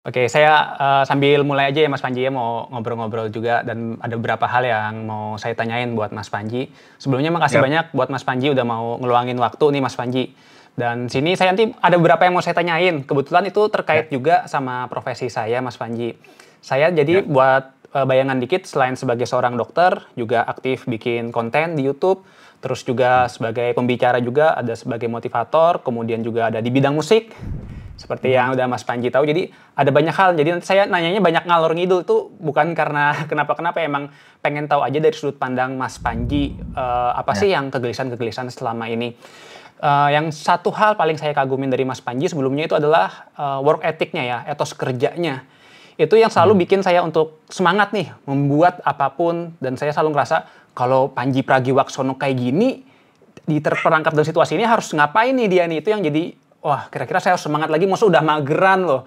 Oke, saya, sambil mulai aja ya Mas Panji ya, mau ngobrol-ngobrol juga dan ada beberapa hal yang mau saya tanyain buat Mas Panji. Sebelumnya makasih Yap, banyak buat Mas Panji udah mau ngeluangin waktu nih Mas Panji. Dan sini saya nanti ada beberapa yang mau saya tanyain, kebetulan itu ya, terkait juga sama profesi saya Mas Panji. Saya jadi ya. buat, bayangan dikit selain sebagai seorang dokter, juga aktif bikin konten di YouTube, terus juga Hmm. sebagai pembicara juga, ada sebagai motivator, kemudian juga ada di bidang musik. Seperti Mhm. yang udah Mas Panji tahu, jadi ada banyak hal. Jadi nanti saya nanyanya banyak ngalor ngidul tuh bukan karena kenapa-kenapa, emang pengen tahu aja dari sudut pandang Mas Panji, apa Ya. sih yang kegelisahan-kegelisahan selama ini. Yang satu hal paling saya kagumin dari Mas Panji sebelumnya itu adalah, work ethic-nya ya, etos kerjanya. Itu yang Mhm. selalu bikin saya untuk semangat nih membuat apapun dan saya selalu ngerasa kalau Panji Pragiwaksono kayak gini, terperangkap dalam situasi ini harus ngapain nih dia nih, itu yang jadi, wah kira-kira saya harus semangat lagi, maksudnya udah mageran loh.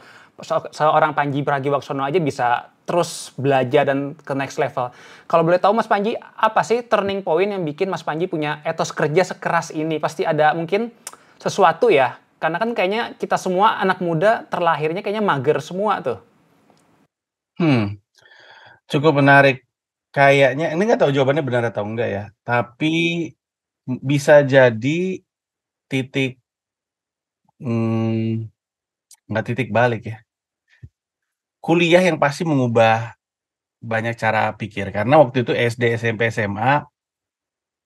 Seorang Panji Pragiwaksono aja bisa terus belajar dan ke next level. Kalau boleh tahu Mas Panji, apa sih turning point yang bikin Mas Panji punya etos kerja sekeras ini? Pasti ada mungkin sesuatu ya, karena kan kayaknya kita semua anak muda terlahirnya kayaknya mager semua tuh. Hmm, cukup menarik. Kayaknya ini nggak tahu jawabannya benar atau enggak ya, tapi bisa jadi titik, mmm, nggak titik balik ya, kuliah yang pasti mengubah banyak cara pikir. Karena waktu itu SD, SMP, SMA,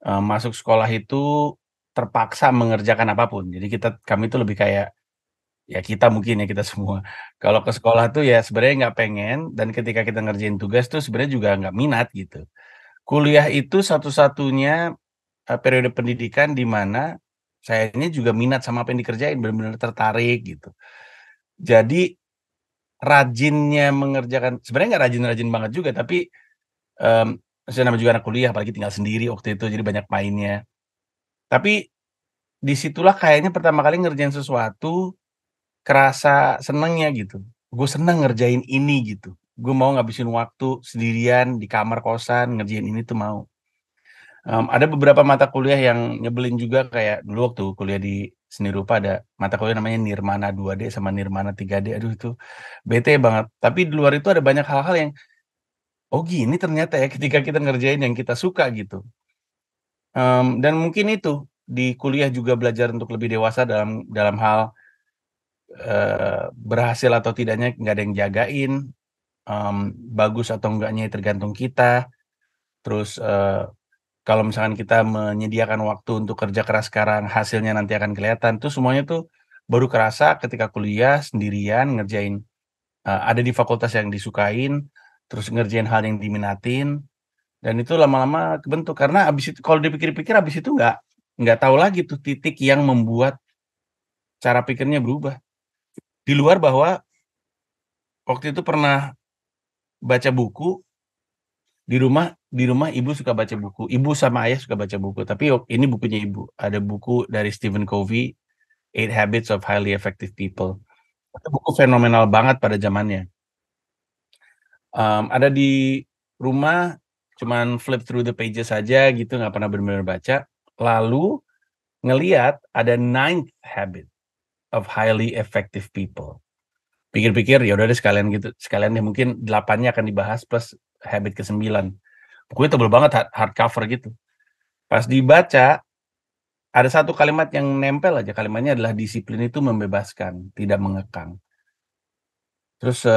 masuk sekolah itu terpaksa mengerjakan apapun. Jadi kami itu lebih kayak, ya kita mungkin ya, kita semua, kalau ke sekolah tuh ya sebenarnya nggak pengen dan ketika kita ngerjain tugas tuh sebenarnya juga nggak minat gitu. Kuliah itu satu-satunya, periode pendidikan di mana sayanya juga minat sama apa yang dikerjain, bener-bener tertarik gitu. Jadi rajinnya mengerjakan sebenarnya nggak rajin-rajin banget juga, tapi, mmm, maksudnya namanya juga anak kuliah apalagi tinggal sendiri waktu itu, jadi banyak mainnya. Tapi di situlah kayaknya pertama kali ngerjain sesuatu, kerasa senengnya gitu. Gue seneng ngerjain ini gitu. Gue mau ngabisin waktu sendirian di kamar kosan ngerjain ini tuh mau. Ada beberapa mata kuliah yang nyebelin juga kayak dulu waktu kuliah di seni rupa ada mata kuliah namanya Nirmana 2D sama Nirmana 3D, aduh itu bete banget. Tapi di luar itu ada banyak hal-hal yang, "Oh gini ternyata ya ketika kita ngerjain yang kita suka," gitu. Dan mungkin itu, di kuliah juga belajar untuk lebih dewasa dalam dalam hal, berhasil atau tidaknya nggak ada yang jagain, bagus atau enggaknya tergantung kita. Terus, kalau misalkan kita menyediakan waktu untuk kerja keras sekarang, hasilnya nanti akan kelihatan, tuh semuanya tuh baru kerasa ketika kuliah sendirian ngerjain, ada di fakultas yang disukain, terus ngerjain hal yang diminatin, dan itu lama-lama kebentuk. Karena abis itu kalau dipikir-pikir abis itu nggak tahu lagi tuh titik yang membuat cara pikirnya berubah. Di luar bahwa waktu itu pernah baca buku, di rumah ibu suka baca buku, ibu sama ayah suka baca buku, tapi ini bukunya ibu, ada buku dari Stephen Covey, Eight Habits of Highly Effective People. Itu buku fenomenal banget pada zamannya. Ada di rumah, cuman flip through the pages aja gitu, nggak pernah bener-bener baca. Lalu ngelihat ada Ninth Habit of Highly Effective People. Pikir-pikir, ya udah deh sekalian gitu, sekalian deh mungkin 8-nya akan dibahas plus habit ke-9. Bukunya tebel banget, hardcover gitu. Pas dibaca, ada satu kalimat yang nempel aja, kalimatnya adalah disiplin itu membebaskan, tidak mengekang. Terus,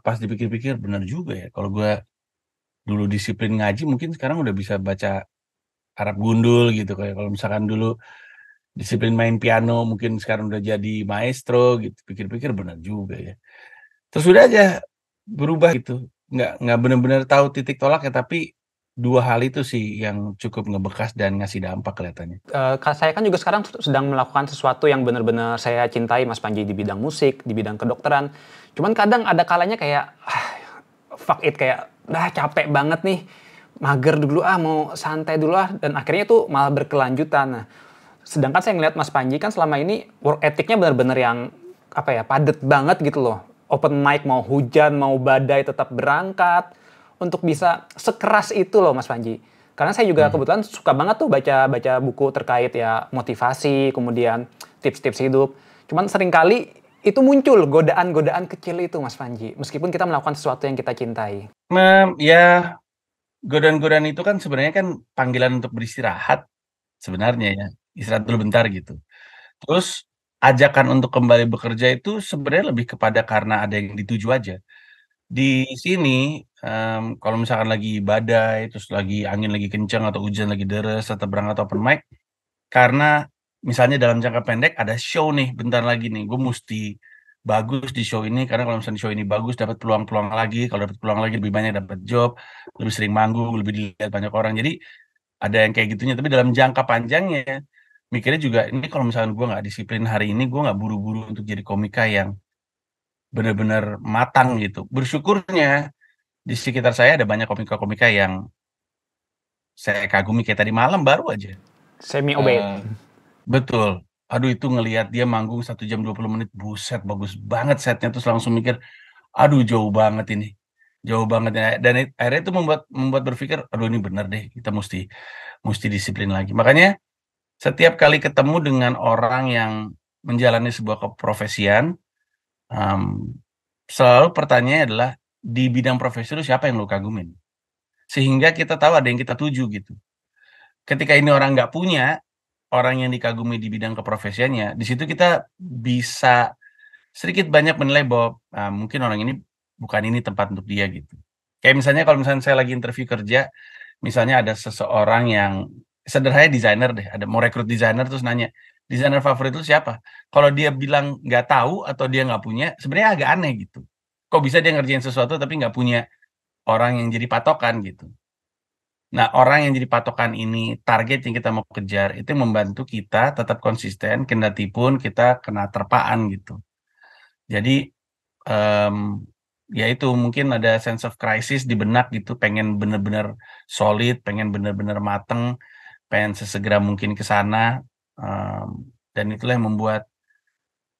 pas dipikir-pikir bener juga ya, kalau gue dulu disiplin ngaji mungkin sekarang udah bisa baca Arab gundul gitu, kayak kalau misalkan dulu disiplin main piano mungkin sekarang udah jadi maestro gitu, pikir-pikir bener juga ya. Terus udah aja berubah gitu, nggak bener-bener tahu titik tolaknya, tapi 2 hal itu sih yang cukup ngebekas dan ngasih dampak kelihatannya. Saya kan juga sekarang sedang melakukan sesuatu yang benar-benar saya cintai Mas Panji di bidang musik, di bidang kedokteran. Cuman kadang ada kalanya kayak, fuck it, kayak, "Dah capek banget nih, mager dulu ah, mau santai dulu ah," dan akhirnya itu malah berkelanjutan. Nah, sedangkan saya ngelihat Mas Panji kan selama ini work ethic-nya benar-benar yang, apa ya, padet banget gitu loh. Open mic, mau hujan, mau badai tetap berangkat, untuk bisa sekeras itu loh Mas Panji. Karena saya juga Mhm. kebetulan suka banget tuh baca-baca buku terkait ya motivasi, kemudian tips-tips hidup. Cuman seringkali itu muncul godaan-godaan kecil itu Mas Panji, meskipun kita melakukan sesuatu yang kita cintai. Ya godaan-godaan itu kan sebenarnya kan panggilan untuk beristirahat sebenarnya ya, istirahat dulu bentar gitu. Terus ajakan untuk kembali bekerja itu sebenarnya lebih kepada karena ada yang dituju aja. Di sini, kalau misalkan lagi badai, terus lagi angin lagi kencang atau hujan lagi deres atau berangkat open mic, karena misalnya dalam jangka pendek ada show nih bentar lagi nih, gue mesti bagus di show ini karena kalau misalnya show ini bagus dapat peluang-peluang lagi, kalau dapat peluang lagi lebih banyak dapat job, lebih sering manggung, lebih dilihat banyak orang. Jadi ada yang kayak gitunya, tapi dalam jangka panjangnya mikirnya juga ini kalau misalnya gue nggak disiplin hari ini, gue nggak buru-buru untuk jadi komika yang benar-benar matang gitu. Bersyukurnya di sekitar saya ada banyak komika-komika yang saya kagumi kayak tadi malam baru aja. Semi obeyed. Betul. Aduh itu ngelihat dia manggung 1 jam 20 menit, buset bagus banget setnya, terus langsung mikir, aduh jauh banget ini. Jauh banget ya. Dan akhirnya itu membuat membuat berpikir, aduh ini bener deh, kita mesti mesti disiplin lagi. Makanya setiap kali ketemu dengan orang yang menjalani sebuah keprofesian, em, selalu pertanyaannya adalah di bidang profesi itu siapa yang lo kagumin? Sehingga kita tahu ada yang kita tuju gitu. Ketika ini orang nggak punya, orang yang dikagumi di bidang keprofesiannya, di situ kita bisa sedikit banyak menilai bahwa mungkin orang ini bukan ini tempat untuk dia gitu. Kayak misalnya kalau misalnya saya lagi interview kerja, misalnya ada seseorang yang sederhananya desainer deh, ada mau rekrut desainer terus nanya, desainer favorit itu siapa? Kalau dia bilang nggak tahu atau dia nggak punya, sebenarnya agak aneh gitu. Kok bisa dia ngerjain sesuatu tapi nggak punya orang yang jadi patokan gitu. Nah, orang yang jadi patokan ini, target yang kita mau kejar, itu yang membantu kita tetap konsisten, kendati pun kita kena terpaan gitu. Jadi, em, ya itu mungkin ada sense of crisis di benak gitu, pengen bener-bener solid, pengen bener-bener mateng, pengen sesegera mungkin ke sana, em, dan itulah yang membuat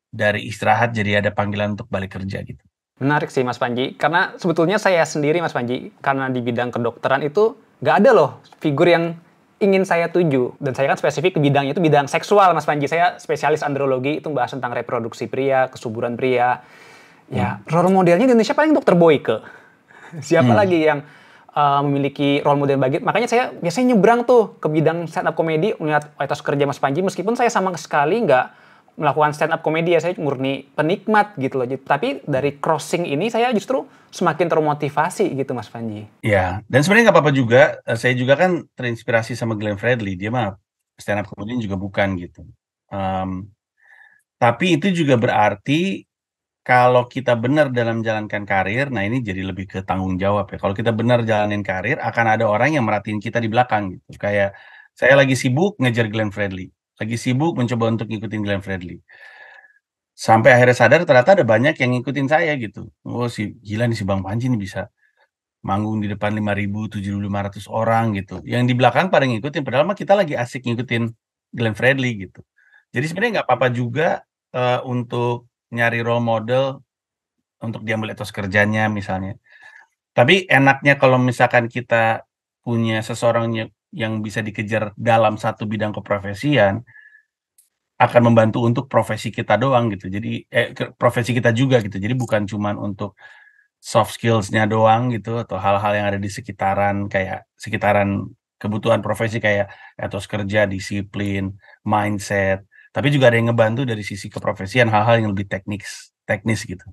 dari istirahat jadi ada panggilan untuk balik kerja gitu. Menarik sih Mas Panji, karena sebetulnya saya sendiri Mas Panji, karena di bidang kedokteran itu nggak ada loh figur yang ingin saya tuju. Dan saya kan spesifik ke bidangnya itu bidang seksual Mas Panji. Saya spesialis andrologi, itu bahas tentang reproduksi pria, kesuburan pria. Ya, role modelnya di Indonesia paling dokter Boyke. Siapa lagi yang memiliki role model bagi? Makanya saya biasanya nyebrang tuh ke bidang stand up comedy, melihat etos kerja Mas Panji, meskipun saya sama sekali nggak melakukan stand up comedy ya, saya murni penikmat gitu loh. Tapi dari crossing ini saya justru semakin termotivasi gitu Mas Panji. Ya, dan sebenarnya nggak apa-apa juga. Saya juga kan terinspirasi sama Glenn Fredly. Dia mah stand up comedian juga bukan gitu. Em, tapi itu juga berarti kalau kita benar dalam menjalankan karir, nah ini jadi lebih ke tanggung jawab ya. Kalau kita benar jalanin karir, akan ada orang yang merhatiin kita di belakang gitu. Kayak saya lagi sibuk ngejar Glenn Fredly, lagi sibuk mencoba untuk ngikutin Glenn Fredly. Sampai akhirnya sadar ternyata ada banyak yang ngikutin saya gitu. Oh si gila nih si Bang Panji nih bisa manggung di depan 5.000, 7.500 orang gitu. Yang di belakang pada ngikutin, padahal mah kita lagi asik ngikutin Glenn Fredly gitu. Jadi sebenarnya nggak apa-apa juga untuk nyari role model untuk diambil etos kerjanya misalnya. Tapi enaknya kalau misalkan kita punya seseorang yang bisa dikejar dalam satu bidang keprofesian, akan membantu untuk profesi kita doang gitu. Jadi profesi kita juga gitu. Jadi bukan cuman untuk soft skills-nya doang gitu atau hal-hal yang ada di sekitaran kebutuhan profesi kayak etos kerja, disiplin, mindset. Tapi juga ada yang ngebantu dari sisi keprofesian hal-hal yang lebih teknis gitu.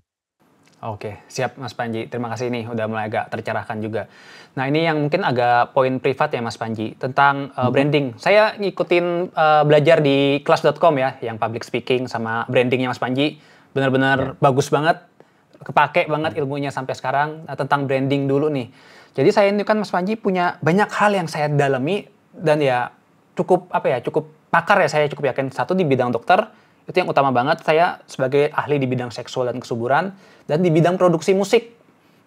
Oke, siap Mas Panji. Terima kasih nih udah mulai agak tercerahkan juga. Nah ini yang mungkin agak poin privat ya Mas Panji tentang branding. Saya ngikutin belajar di kelas.com ya, yang public speaking sama brandingnya Mas Panji. Benar-benar bagus banget, kepake banget ilmunya sampai sekarang. Nah, tentang branding dulu nih. Jadi saya ini kan Mas Panji punya banyak hal yang saya dalami dan ya cukup cukup pakar ya, saya cukup yakin. Satu di bidang dokter, itu yang utama banget. Saya sebagai ahli di bidang seksual dan kesuburan, dan di bidang produksi musik.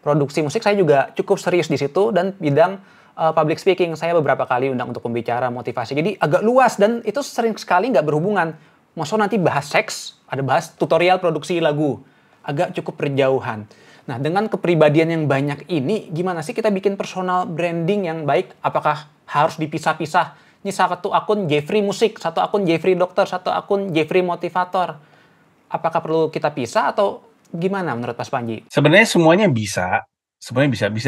Produksi musik saya juga cukup serius di situ, dan bidang public speaking saya beberapa kali undang untuk pembicara, motivasi. Jadi agak luas dan itu sering sekali nggak berhubungan. Maksudnya nanti bahas seks, ada bahas tutorial produksi lagu. Agak cukup berjauhan. Nah, dengan kepribadian yang banyak ini, gimana sih kita bikin personal branding yang baik? Apakah harus dipisah-pisah? Ini satu akun Jeffrey Musik, satu akun Jeffrey Dokter, satu akun Jeffrey Motivator. apakah perlu kita pisah atau gimana menurut Mas Panji? Sebenarnya semuanya bisa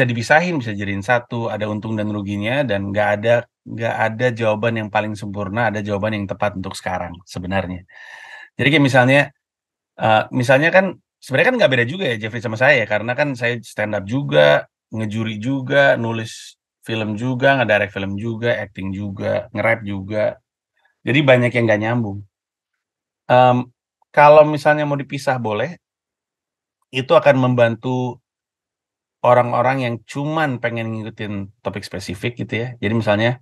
dipisahin, bisa jadiin satu, ada untung dan ruginya, dan nggak ada jawaban yang paling sempurna, ada jawaban yang tepat untuk sekarang sebenarnya. Jadi kayak misalnya kan sebenarnya kan nggak beda juga ya Jeffrey sama saya ya, karena kan saya stand up juga, ngejuri juga, nulis film juga, ngedirect film juga, acting juga, nge-rap juga. Jadi banyak yang nggak nyambung. Kalau misalnya mau dipisah boleh, itu akan membantu orang-orang yang cuman pengen ngikutin topik spesifik gitu ya. Jadi misalnya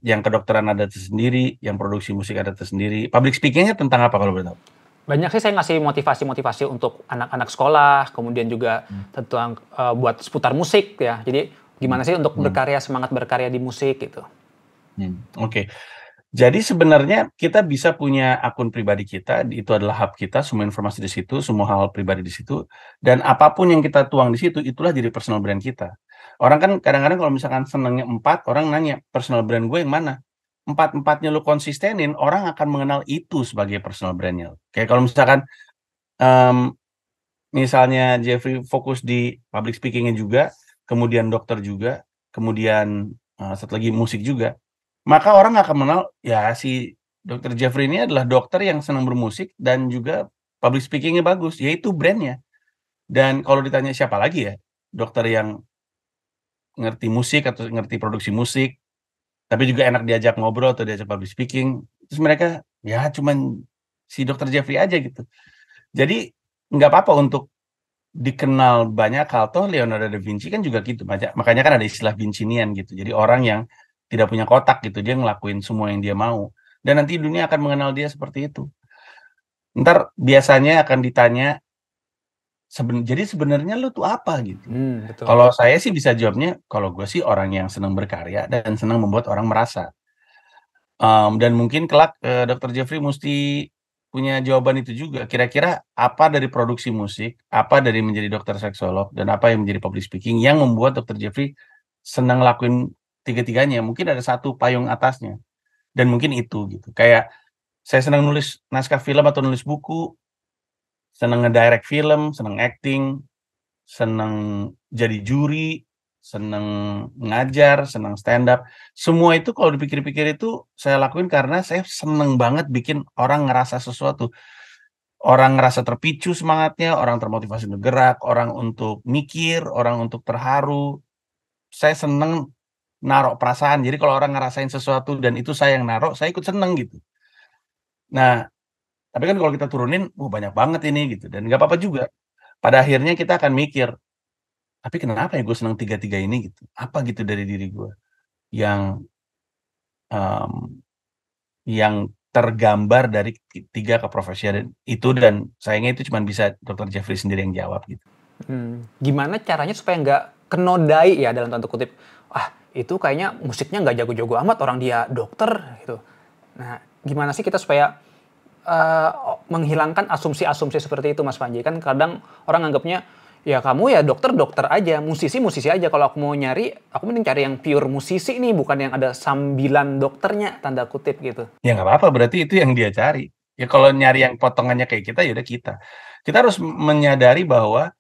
yang kedokteran ada tersendiri, yang produksi musik ada tersendiri. Public speaking-nya tentang apa kalau boleh tahu? Banyak sih saya ngasih motivasi-motivasi untuk anak-anak sekolah, kemudian juga tentang buat seputar musik ya. Jadi gimana sih untuk berkarya, semangat berkarya di musik gitu. Oke. Jadi sebenarnya kita bisa punya akun pribadi kita, itu adalah hub kita, semua informasi di situ, semua hal pribadi di situ, dan apapun yang kita tuang di situ, itulah jadi personal brand kita. Orang kan kadang-kadang kalau misalkan senangnya 4, orang nanya, personal brand gue yang mana? 4-4-nya lu konsistenin, orang akan mengenal itu sebagai personal brand-nya. Kayak kalau misalkan misalnya Jeffrey fokus di public speaking-nya juga, kemudian dokter juga, kemudian satu lagi musik juga, maka orang akan mengenal, ya si Dr. Jeffrey ini adalah dokter yang senang bermusik dan juga public speaking-nya bagus, yaitu brand-nya. Dan kalau ditanya siapa lagi ya, dokter yang ngerti musik atau ngerti produksi musik, tapi juga enak diajak ngobrol atau diajak public speaking, terus mereka, ya cuman si Dr. Jeffrey aja gitu. Jadi nggak apa-apa untuk dikenal banyak hal, toh Leonardo da Vinci kan juga gitu, makanya kan ada istilah Vincinian gitu. Jadi orang yang tidak punya kotak gitu, dia ngelakuin semua yang dia mau. Dan nanti dunia akan mengenal dia seperti itu. Ntar biasanya akan ditanya, jadi sebenarnya lu tuh apa gitu. Betul. Kalau saya sih bisa jawabnya, kalau gue sih orang yang senang berkarya dan senang membuat orang merasa. Dan mungkin kelak Dr. Jeffrey mesti punya jawaban itu juga. Kira-kira apa dari produksi musik, apa dari menjadi dokter seksolog, dan apa yang menjadi public speaking yang membuat Dr. Jeffrey senang lakuin tiga-tiganya. Mungkin ada satu payung atasnya. Dan mungkin itu gitu. Kayak saya senang nulis naskah film atau nulis buku, senang ngedirect film, senang acting, senang jadi juri, senang ngajar, senang stand up. Semua itu kalau dipikir-pikir itu saya lakuin karena saya seneng banget bikin orang ngerasa sesuatu. Orang ngerasa terpicu semangatnya, orang termotivasi untuk gerak, orang untuk mikir, orang untuk terharu. Saya seneng naruh perasaan. Jadi kalau orang ngerasain sesuatu dan itu saya yang naruh, saya ikut seneng gitu. Nah, tapi kan kalau kita turunin, banyak banget ini gitu. Dan nggak apa-apa juga. Pada akhirnya kita akan mikir, tapi kenapa ya gue seneng tiga-tiga ini gitu? Apa gitu dari diri gue yang yang tergambar dari tiga keprofesian itu, dan sayangnya itu cuma bisa Dr. Jeffrey sendiri yang jawab gitu. Gimana caranya supaya nggak kenodai ya dalam tanda kutip, itu kayaknya musiknya nggak jago-jago amat, orang dia dokter gitu. Nah, gimana sih kita supaya menghilangkan asumsi-asumsi seperti itu, Mas Panji? Kan kadang orang anggapnya, ya kamu ya dokter aja, musisi aja. Kalau aku mau nyari, aku mending cari yang pure musisi nih, bukan yang ada sambilan dokternya, tanda kutip gitu. Ya nggak apa-apa, berarti itu yang dia cari. Ya kalau nyari yang potongannya kayak kita, ya udah kita. Kita harus menyadari bahwa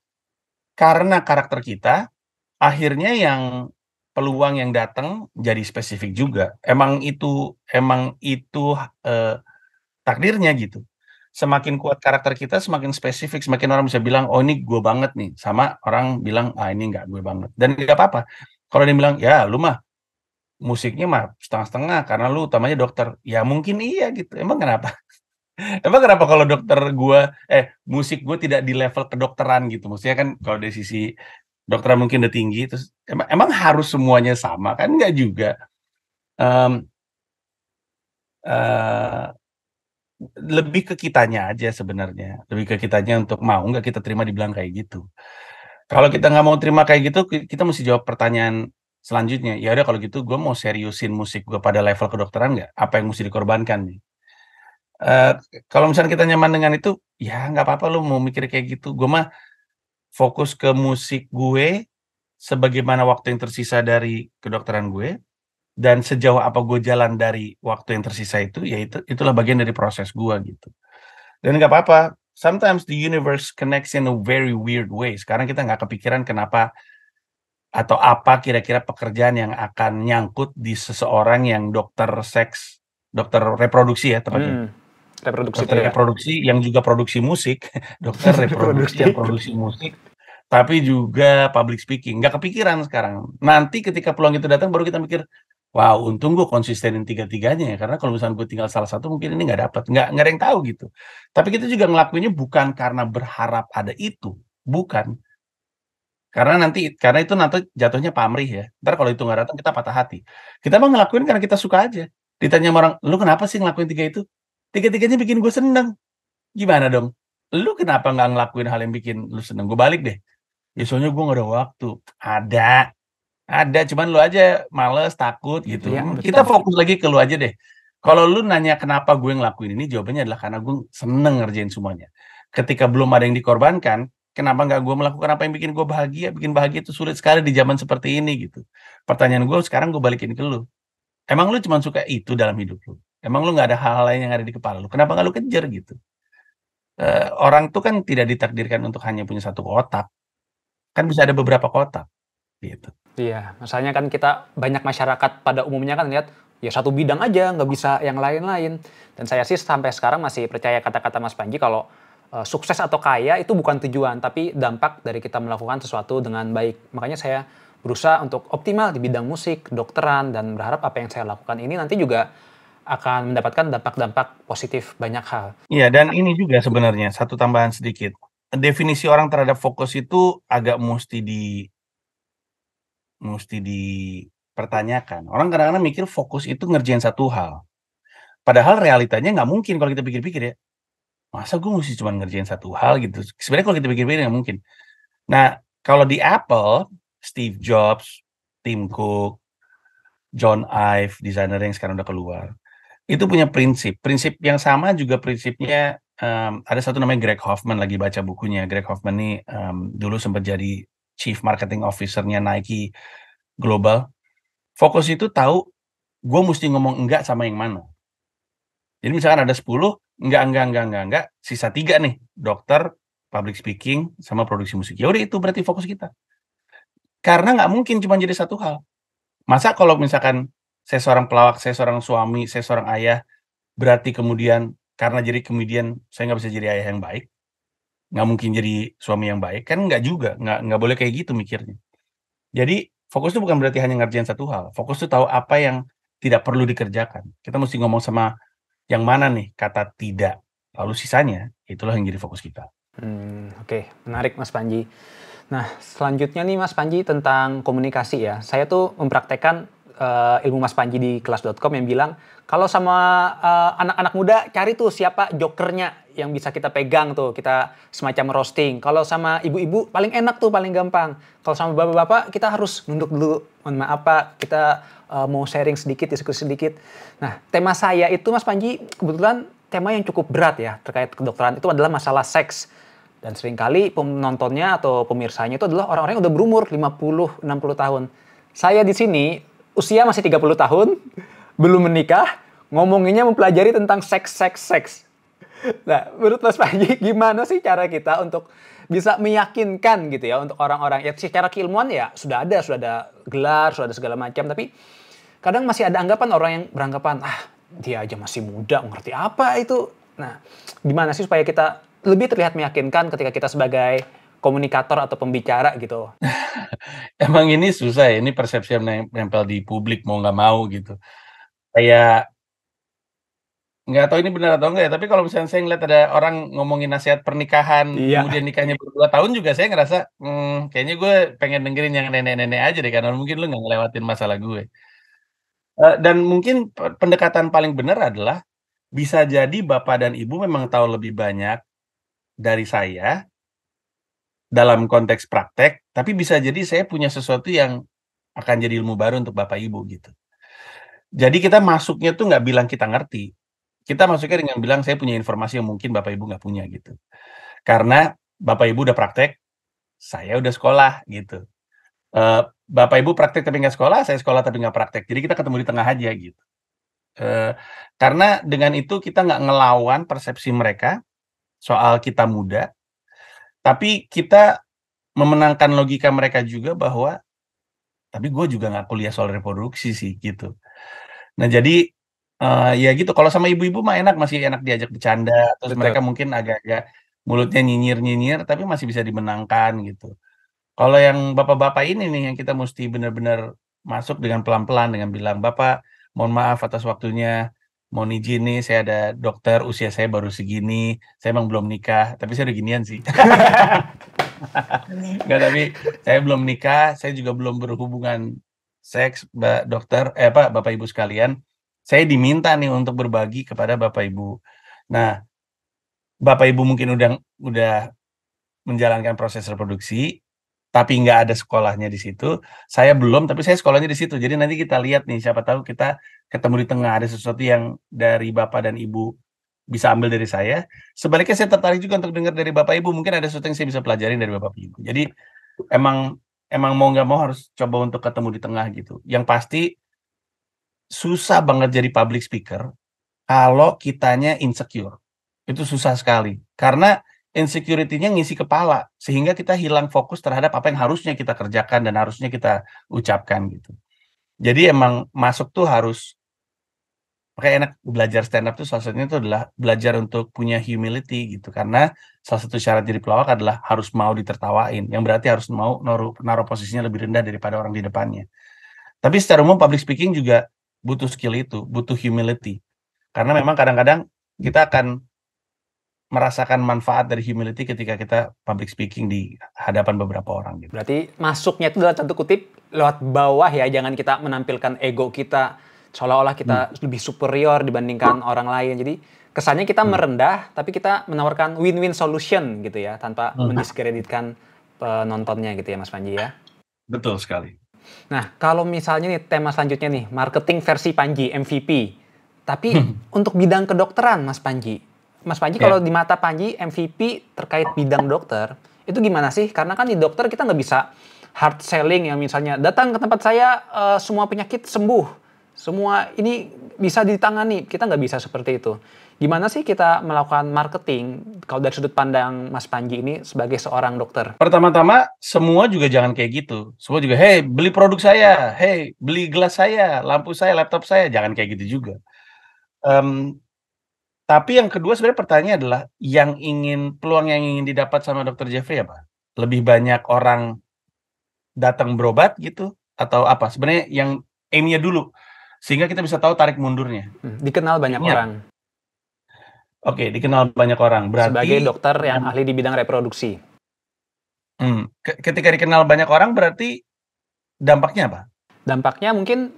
karena karakter kita, akhirnya yang peluang yang datang jadi spesifik juga. Emang itu takdirnya gitu. Semakin kuat karakter kita, semakin spesifik, semakin orang bisa bilang, oh ini gue banget nih. Sama orang bilang, ini nggak gue banget. Dan nggak apa-apa. Kalau dia bilang, ya lu mah musiknya mah setengah-setengah karena lu utamanya dokter. Ya mungkin iya gitu. Emang kenapa? Emang kenapa kalau musik gue tidak di level kedokteran gitu. Maksudnya kan kalau dari sisi dokteran mungkin udah tinggi, terus emang harus semuanya sama kan? Enggak juga. Lebih ke kitanya aja sebenarnya. Lebih ke kitanya untuk mau nggak kita terima dibilang kayak gitu. Kalau kita nggak mau terima kayak gitu, kita mesti jawab pertanyaan selanjutnya. Ya udah kalau gitu gue mau seriusin musik gue pada level kedokteran nggak? Apa yang mesti dikorbankan nih? Kalau misalnya kita nyaman dengan itu, ya nggak apa-apa lu mau mikir kayak gitu. Gue mah fokus ke musik gue, sebagaimana waktu yang tersisa dari kedokteran gue, dan sejauh apa gue jalan dari waktu yang tersisa itu, ya itulah bagian dari proses gue gitu. Dan nggak apa-apa. Sometimes the universe connects in a very weird way. Sekarang kita nggak kepikiran kenapa atau apa kira-kira pekerjaan yang akan nyangkut di seseorang yang dokter seks, dokter reproduksi ya tepatnya. Reproduksi Dokter ya. reproduksi yang juga produksi musik, dokter reproduksi yang Reproduksi. produksi musik, tapi juga public speaking. Nggak kepikiran sekarang. Nanti ketika peluang itu datang baru kita mikir, wow, untung gue konsistenin tiga-tiganya ya. Karena kalau misalnya gue tinggal salah satu mungkin ini nggak dapat. Nggak ada yang tahu gitu. Tapi kita juga ngelakuinnya bukan karena berharap ada itu. Bukan. Karena itu nanti jatuhnya pamrih ya. Ntar kalau itu nggak datang kita patah hati. Kita mah ngelakuin karena kita suka aja. Ditanya sama orang, lu kenapa sih ngelakuin tiga itu? Tiga-tiganya bikin gue seneng. Gimana dong? Lu kenapa nggak ngelakuin hal yang bikin lu seneng? Gue balik deh. Ya soalnya gue nggak ada waktu. Ada. Cuman lu aja males, takut gitu. Iya, Kita betul. fokus lagi ke lu aja deh. Kalau lu nanya kenapa gue ngelakuin ini, jawabannya adalah karena gue seneng ngerjain semuanya. Ketika belum ada yang dikorbankan, kenapa nggak gue melakukan apa yang bikin gue bahagia? Bikin bahagia itu sulit sekali di zaman seperti ini gitu. Pertanyaan gue sekarang gue balikin ke lu. Emang lu cuma suka itu dalam hidup lu? Emang lu nggak ada hal-hal lain yang ada di kepala lu? Kenapa nggak lu kejar gitu? Orang tuh kan tidak ditakdirkan untuk hanya punya satu kotak. Kan bisa ada beberapa kotak gitu. Iya, masalahnya kan kita banyak masyarakat pada umumnya kan lihat ya satu bidang aja, nggak bisa yang lain-lain. Dan saya sih sampai sekarang masih percaya kata-kata Mas Panji kalau sukses atau kaya itu bukan tujuan, tapi dampak dari kita melakukan sesuatu dengan baik. Makanya saya berusaha untuk optimal di bidang musik, kedokteran, dan berharap apa yang saya lakukan ini nanti juga akan mendapatkan dampak-dampak positif banyak hal. Iya, dan ini juga sebenarnya satu tambahan sedikit. Definisi orang terhadap fokus itu agak mesti dipertanyakan. Orang kadang-kadang mikir fokus itu ngerjain satu hal. Padahal realitanya nggak mungkin kalau kita pikir-pikir ya. Masa gue mesti cuma ngerjain satu hal gitu. Sebenarnya kalau kita pikir-pikir nggak mungkin. Nah, kalau di Apple, Steve Jobs, Tim Cook, John Ive, desainer yang sekarang udah keluar, itu punya prinsip. Prinsip yang sama juga prinsipnya, ada satu namanya Greg Hoffman, lagi baca bukunya. Greg Hoffman ini dulu sempat jadi Chief Marketing Officer-nya Nike Global. Fokus itu tahu, gue mesti ngomong enggak sama yang mana. Jadi misalkan ada 10, enggak, sisa 3 nih, dokter, public speaking, sama produksi musik. Ya udah itu berarti fokus kita. Karena nggak mungkin cuma jadi satu hal. Masa kalau misalkan saya seorang pelawak, saya seorang suami, saya seorang ayah, berarti kemudian karena jadi komedian saya nggak bisa jadi ayah yang baik, nggak mungkin jadi suami yang baik, kan nggak juga, nggak boleh kayak gitu mikirnya. Jadi fokus itu bukan berarti hanya ngerjain satu hal, fokus itu tahu apa yang tidak perlu dikerjakan. Kita mesti ngomong sama yang mana nih kata tidak, lalu sisanya itulah yang jadi fokus kita. Oke, menarik Mas Panji. Nah, selanjutnya nih Mas Panji tentang komunikasi ya. Saya tuh mempraktekkan ilmu Mas Panji di kelas.com yang bilang kalau sama anak-anak muda cari tuh siapa jokernya yang bisa kita pegang tuh, kita semacam roasting. Kalau sama ibu-ibu paling enak tuh, paling gampang. Kalau sama bapak-bapak kita harus nunduk dulu. Mohon maaf Pak, kita mau sharing sedikit, diskusi sedikit. Nah, tema saya itu Mas Panji kebetulan tema yang cukup berat ya terkait kedokteran itu adalah masalah seks. Dan seringkali penontonnya atau pemirsanya itu adalah orang-orang yang udah berumur 50, 60 tahun. Saya di sini usia masih 30 tahun, belum menikah, ngomonginnya mempelajari tentang seks. Nah, menurut Mas Panji gimana sih cara kita untuk bisa meyakinkan gitu ya untuk orang-orang ya secara keilmuan ya sudah ada gelar, sudah ada segala macam, tapi kadang masih ada anggapan orang yang beranggapan dia aja masih muda, ngerti apa itu. Nah, gimana sih supaya kita lebih terlihat meyakinkan ketika kita sebagai komunikator atau pembicara gitu? Emang ini susah ya, ini persepsi yang nempel di publik mau nggak mau gitu. Kayak nggak tahu ini benar atau enggak ya, tapi kalau misalnya saya ngeliat ada orang ngomongin nasihat pernikahan, Iya. kemudian nikahnya baru 2 tahun juga saya ngerasa, kayaknya gue pengen dengerin yang nenek-nenek aja deh, karena mungkin lu nggak ngelewatin masalah gue. Dan mungkin pendekatan paling benar adalah, bisa jadi bapak dan ibu memang tahu lebih banyak dari saya, dalam konteks praktek, tapi bisa jadi saya punya sesuatu yang akan jadi ilmu baru untuk bapak ibu gitu. Jadi kita masuknya tuh nggak bilang kita ngerti, kita masuknya dengan bilang saya punya informasi yang mungkin bapak ibu nggak punya gitu. Karena bapak ibu udah praktek, saya udah sekolah gitu. Bapak ibu praktek tapi nggak sekolah, saya sekolah tapi nggak praktek. Jadi kita ketemu di tengah aja gitu. Karena dengan itu kita nggak ngelawan persepsi mereka, soal kita muda, tapi kita memenangkan logika mereka juga bahwa, "Tapi gue juga nggak kuliah soal reproduksi sih," gitu. Nah jadi, ya gitu, kalau sama ibu-ibu mah enak, masih enak diajak bercanda, terus Betul. mereka mungkin agak-agak mulutnya nyinyir-nyinyir, tapi masih bisa dimenangkan gitu. Kalau yang bapak-bapak ini nih yang kita mesti benar-benar masuk dengan pelan-pelan dengan bilang, "Bapak, mohon maaf atas waktunya, mohon izin nih saya ada dokter, usia saya baru segini, saya emang belum nikah," tapi saya udah ginian sih. Enggak, tapi saya belum nikah, saya juga belum berhubungan seks, Mbak dokter, Bapak Ibu sekalian. Saya diminta nih untuk berbagi kepada Bapak Ibu. Nah, Bapak Ibu mungkin udah menjalankan proses reproduksi, tapi nggak ada sekolahnya di situ. Saya belum, tapi saya sekolahnya di situ. Jadi nanti kita lihat nih, siapa tahu kita ketemu di tengah, ada sesuatu yang dari Bapak dan Ibu bisa ambil dari saya. Sebaliknya saya tertarik juga untuk dengar dari Bapak Ibu, mungkin ada sesuatu yang saya bisa pelajarin dari Bapak Ibu. Jadi emang emang mau nggak mau harus coba untuk ketemu di tengah gitu. Yang pasti susah banget jadi public speaker kalau kitanya insecure. Itu susah sekali. Karena insecurity-nya ngisi kepala, sehingga kita hilang fokus terhadap apa yang harusnya kita kerjakan dan harusnya kita ucapkan gitu. Jadi emang masuk tuh harus makanya enak belajar stand up tuh salah satunya itu adalah belajar untuk punya humility gitu. Karena salah satu syarat jadi pelawak adalah harus mau ditertawain, yang berarti harus mau naruh posisinya lebih rendah daripada orang di depannya. Tapi secara umum public speaking juga butuh skill itu, butuh humility. Karena memang kadang-kadang kita akan merasakan manfaat dari humility ketika kita public speaking di hadapan beberapa orang gitu. Berarti masuknya itu dalam tanda kutip lewat bawah ya, jangan kita menampilkan ego kita seolah-olah kita lebih superior dibandingkan orang lain. Jadi kesannya kita merendah, tapi kita menawarkan win-win solution gitu ya, tanpa mendiskreditkan penontonnya gitu ya Mas Panji ya. Betul sekali. Nah, kalau misalnya nih tema selanjutnya nih, marketing versi Panji, MVP. Tapi untuk bidang kedokteran Mas Panji. Mas Panji kalau di mata Panji MVP terkait bidang dokter, itu gimana sih? Karena kan di dokter kita nggak bisa hard selling yang misalnya datang ke tempat saya semua penyakit sembuh. Semua ini bisa ditangani. Kita nggak bisa seperti itu. Gimana sih kita melakukan marketing kalau dari sudut pandang Mas Panji ini sebagai seorang dokter? Pertama-tama semua juga jangan kayak gitu. Semua juga, "Hey, beli produk saya. Hey, beli gelas saya, lampu saya, laptop saya." Jangan kayak gitu juga. Tapi yang kedua sebenarnya pertanyaannya adalah peluang yang ingin didapat sama Dokter Jeffrey apa? Lebih banyak orang datang berobat gitu atau apa? Sebenarnya yang aim-nya dulu, sehingga kita bisa tahu tarik mundurnya. Dikenal banyak Ingat, orang oke, dikenal banyak orang, sebagai berarti dokter yang ahli di bidang reproduksi. ketika dikenal banyak orang berarti dampaknya apa? Dampaknya mungkin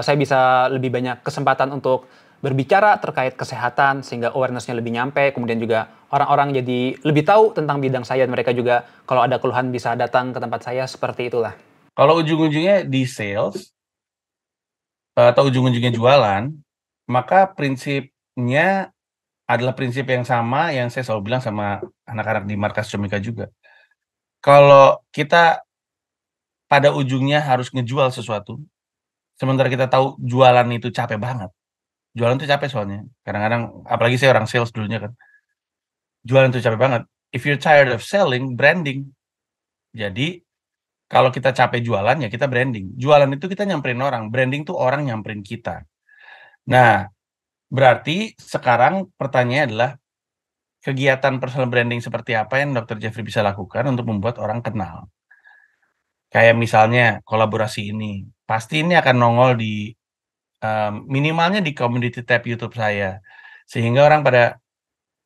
saya bisa lebih banyak kesempatan untuk berbicara terkait kesehatan sehingga awareness-nya lebih nyampe, kemudian juga orang-orang jadi lebih tahu tentang bidang saya dan mereka juga kalau ada keluhan bisa datang ke tempat saya, seperti itulah. Kalau ujung-ujungnya di sales, atau ujung-ujungnya jualan, maka prinsipnya adalah prinsip yang sama yang saya selalu bilang sama anak-anak di markas Comika juga. Kalau kita pada ujungnya harus ngejual sesuatu, sementara kita tahu jualan itu capek banget. Jualan itu capek soalnya. Kadang-kadang, apalagi saya orang sales dulunya kan. Jualan itu capek banget. If you're tired of selling, branding. Jadi, kalau kita capek jualan, ya kita branding. Jualan itu kita nyamperin orang. Branding tuh orang nyamperin kita. Nah, berarti sekarang pertanyaannya adalah, kegiatan personal branding seperti apa yang Dr. Jeffrey bisa lakukan untuk membuat orang kenal? Kayak misalnya kolaborasi ini. Pasti ini akan nongol di minimalnya di community tab YouTube saya. Sehingga orang pada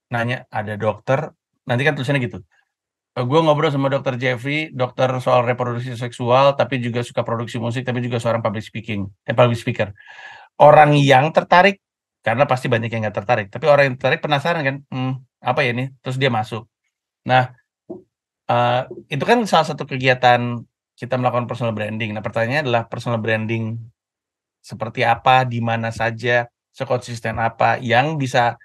nanya, "Ada dokter?" Nanti kan tulisannya gitu, "Gue ngobrol sama Dokter Jeffrey, dokter soal reproduksi seksual, tapi juga suka produksi musik, tapi juga seorang public speaker." Orang yang tertarik, karena pasti banyak yang nggak tertarik, tapi orang yang tertarik penasaran kan, apa ya ini? Terus dia masuk. Nah, itu kan salah satu kegiatan kita melakukan personal branding. Nah, pertanyaannya adalah personal branding seperti apa, di mana saja, sekonsisten apa yang bisa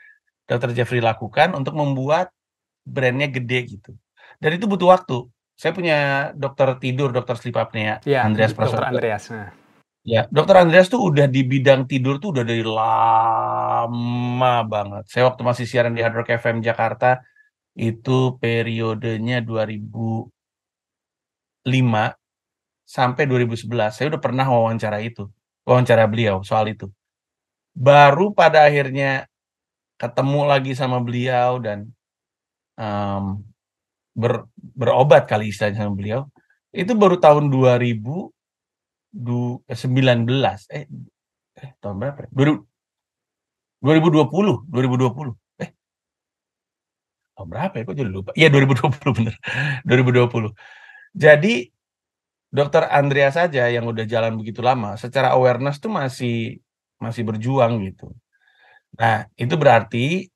Dr. Jeffrey lakukan untuk membuat brand-nya gede gitu. Dan itu butuh waktu. Saya punya dokter tidur, dokter sleep apnea, Ya, Andreas Dokter Prasojo. Andreas. Nah, Ya, dokter Andreas tuh udah di bidang tidur tuh udah dari lama banget. Saya waktu masih siaran di Hard Rock FM Jakarta, Itu periodenya 2005 sampai 2011. Saya udah pernah wawancara beliau soal itu. Baru pada akhirnya ketemu lagi sama beliau dan em, berobat kali istilahnya sama beliau. Itu baru tahun 2019. Tahun berapa ya? 2020. Tahun berapa ya? Kok jadi lupa? Iya 2020 bener. 2020. Jadi Dokter Andrea saja yang udah jalan begitu lama, secara awareness tuh masih masih berjuang gitu. Nah, itu berarti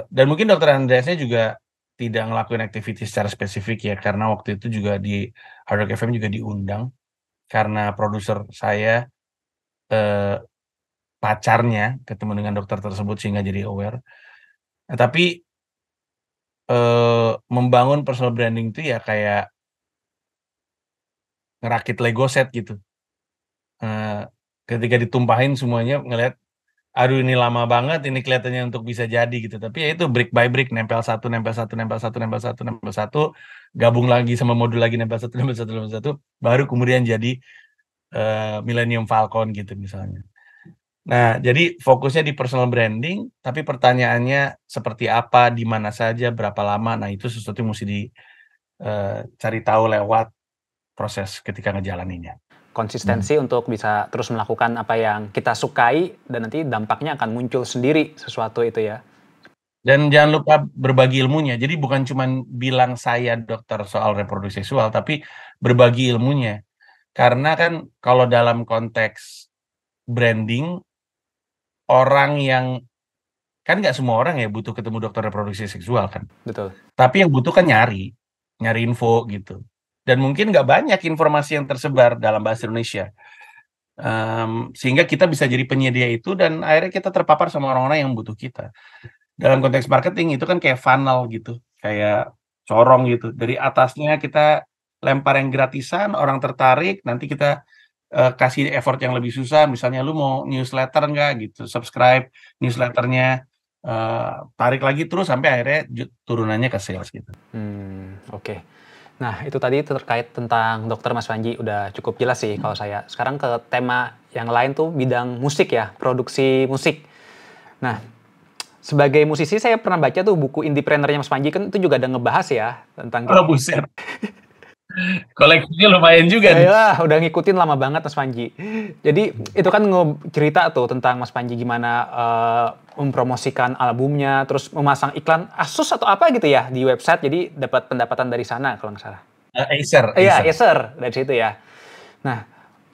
dan mungkin Dokter Andreasnya juga tidak ngelakuin aktiviti secara spesifik ya, karena waktu itu juga di Hard Rock FM juga diundang karena produser saya pacarnya ketemu dengan dokter tersebut sehingga jadi aware. Nah, tapi membangun personal branding itu ya kayak ngerakit Lego set gitu. Ketika ditumpahin semuanya ngelihat, aduh ini lama banget ini kelihatannya untuk bisa jadi gitu. Tapi ya itu brick by brick, nempel satu, nempel satu, nempel satu, nempel satu, nempel satu, gabung lagi sama modul lagi nempel satu, nempel satu, nempel satu, baru kemudian jadi Millennium Falcon gitu misalnya. Nah, jadi fokusnya di personal branding, tapi pertanyaannya seperti apa, di mana saja, berapa lama. Nah, itu sesuatu yang mesti dicari tahu lewat proses ketika ngejalaninnya. Konsistensi untuk bisa terus melakukan apa yang kita sukai dan nanti dampaknya akan muncul sendiri sesuatu itu ya. Dan jangan lupa berbagi ilmunya. Jadi bukan cuma bilang saya dokter soal reproduksi seksual, tapi berbagi ilmunya. Karena kan kalau dalam konteks branding, orang yang kan nggak semua orang ya butuh ketemu dokter reproduksi seksual kan. Betul. Tapi yang butuh kan nyari info gitu. Dan mungkin nggak banyak informasi yang tersebar dalam bahasa Indonesia. Sehingga kita bisa jadi penyedia itu dan akhirnya kita terpapar sama orang-orang yang butuh kita. Dalam konteks marketing itu kan kayak funnel gitu, kayak corong gitu. Dari atasnya kita lempar yang gratisan, orang tertarik, nanti kita kasih effort yang lebih susah. Misalnya lu mau newsletter nggak gitu, subscribe newsletternya, tarik lagi terus sampai akhirnya turunannya ke sales gitu. Oke. Nah, itu tadi terkait tentang dokter Mas Panji udah cukup jelas sih kalau saya. Sekarang ke tema yang lain tuh bidang musik ya, produksi musik. Nah, sebagai musisi saya pernah baca tuh buku Indiepreneurnya Mas Panji kan itu juga ada ngebahas ya tentang Oh buset, koleksinya lumayan juga nih. ya udah ngikutin lama banget Mas Panji. Jadi itu kan cerita tuh tentang Mas Panji gimana mempromosikan albumnya, terus memasang iklan Asus atau apa gitu ya di website, jadi dapat pendapatan dari sana kalau nggak salah. Acer. Iya, Acer dari situ ya. Nah,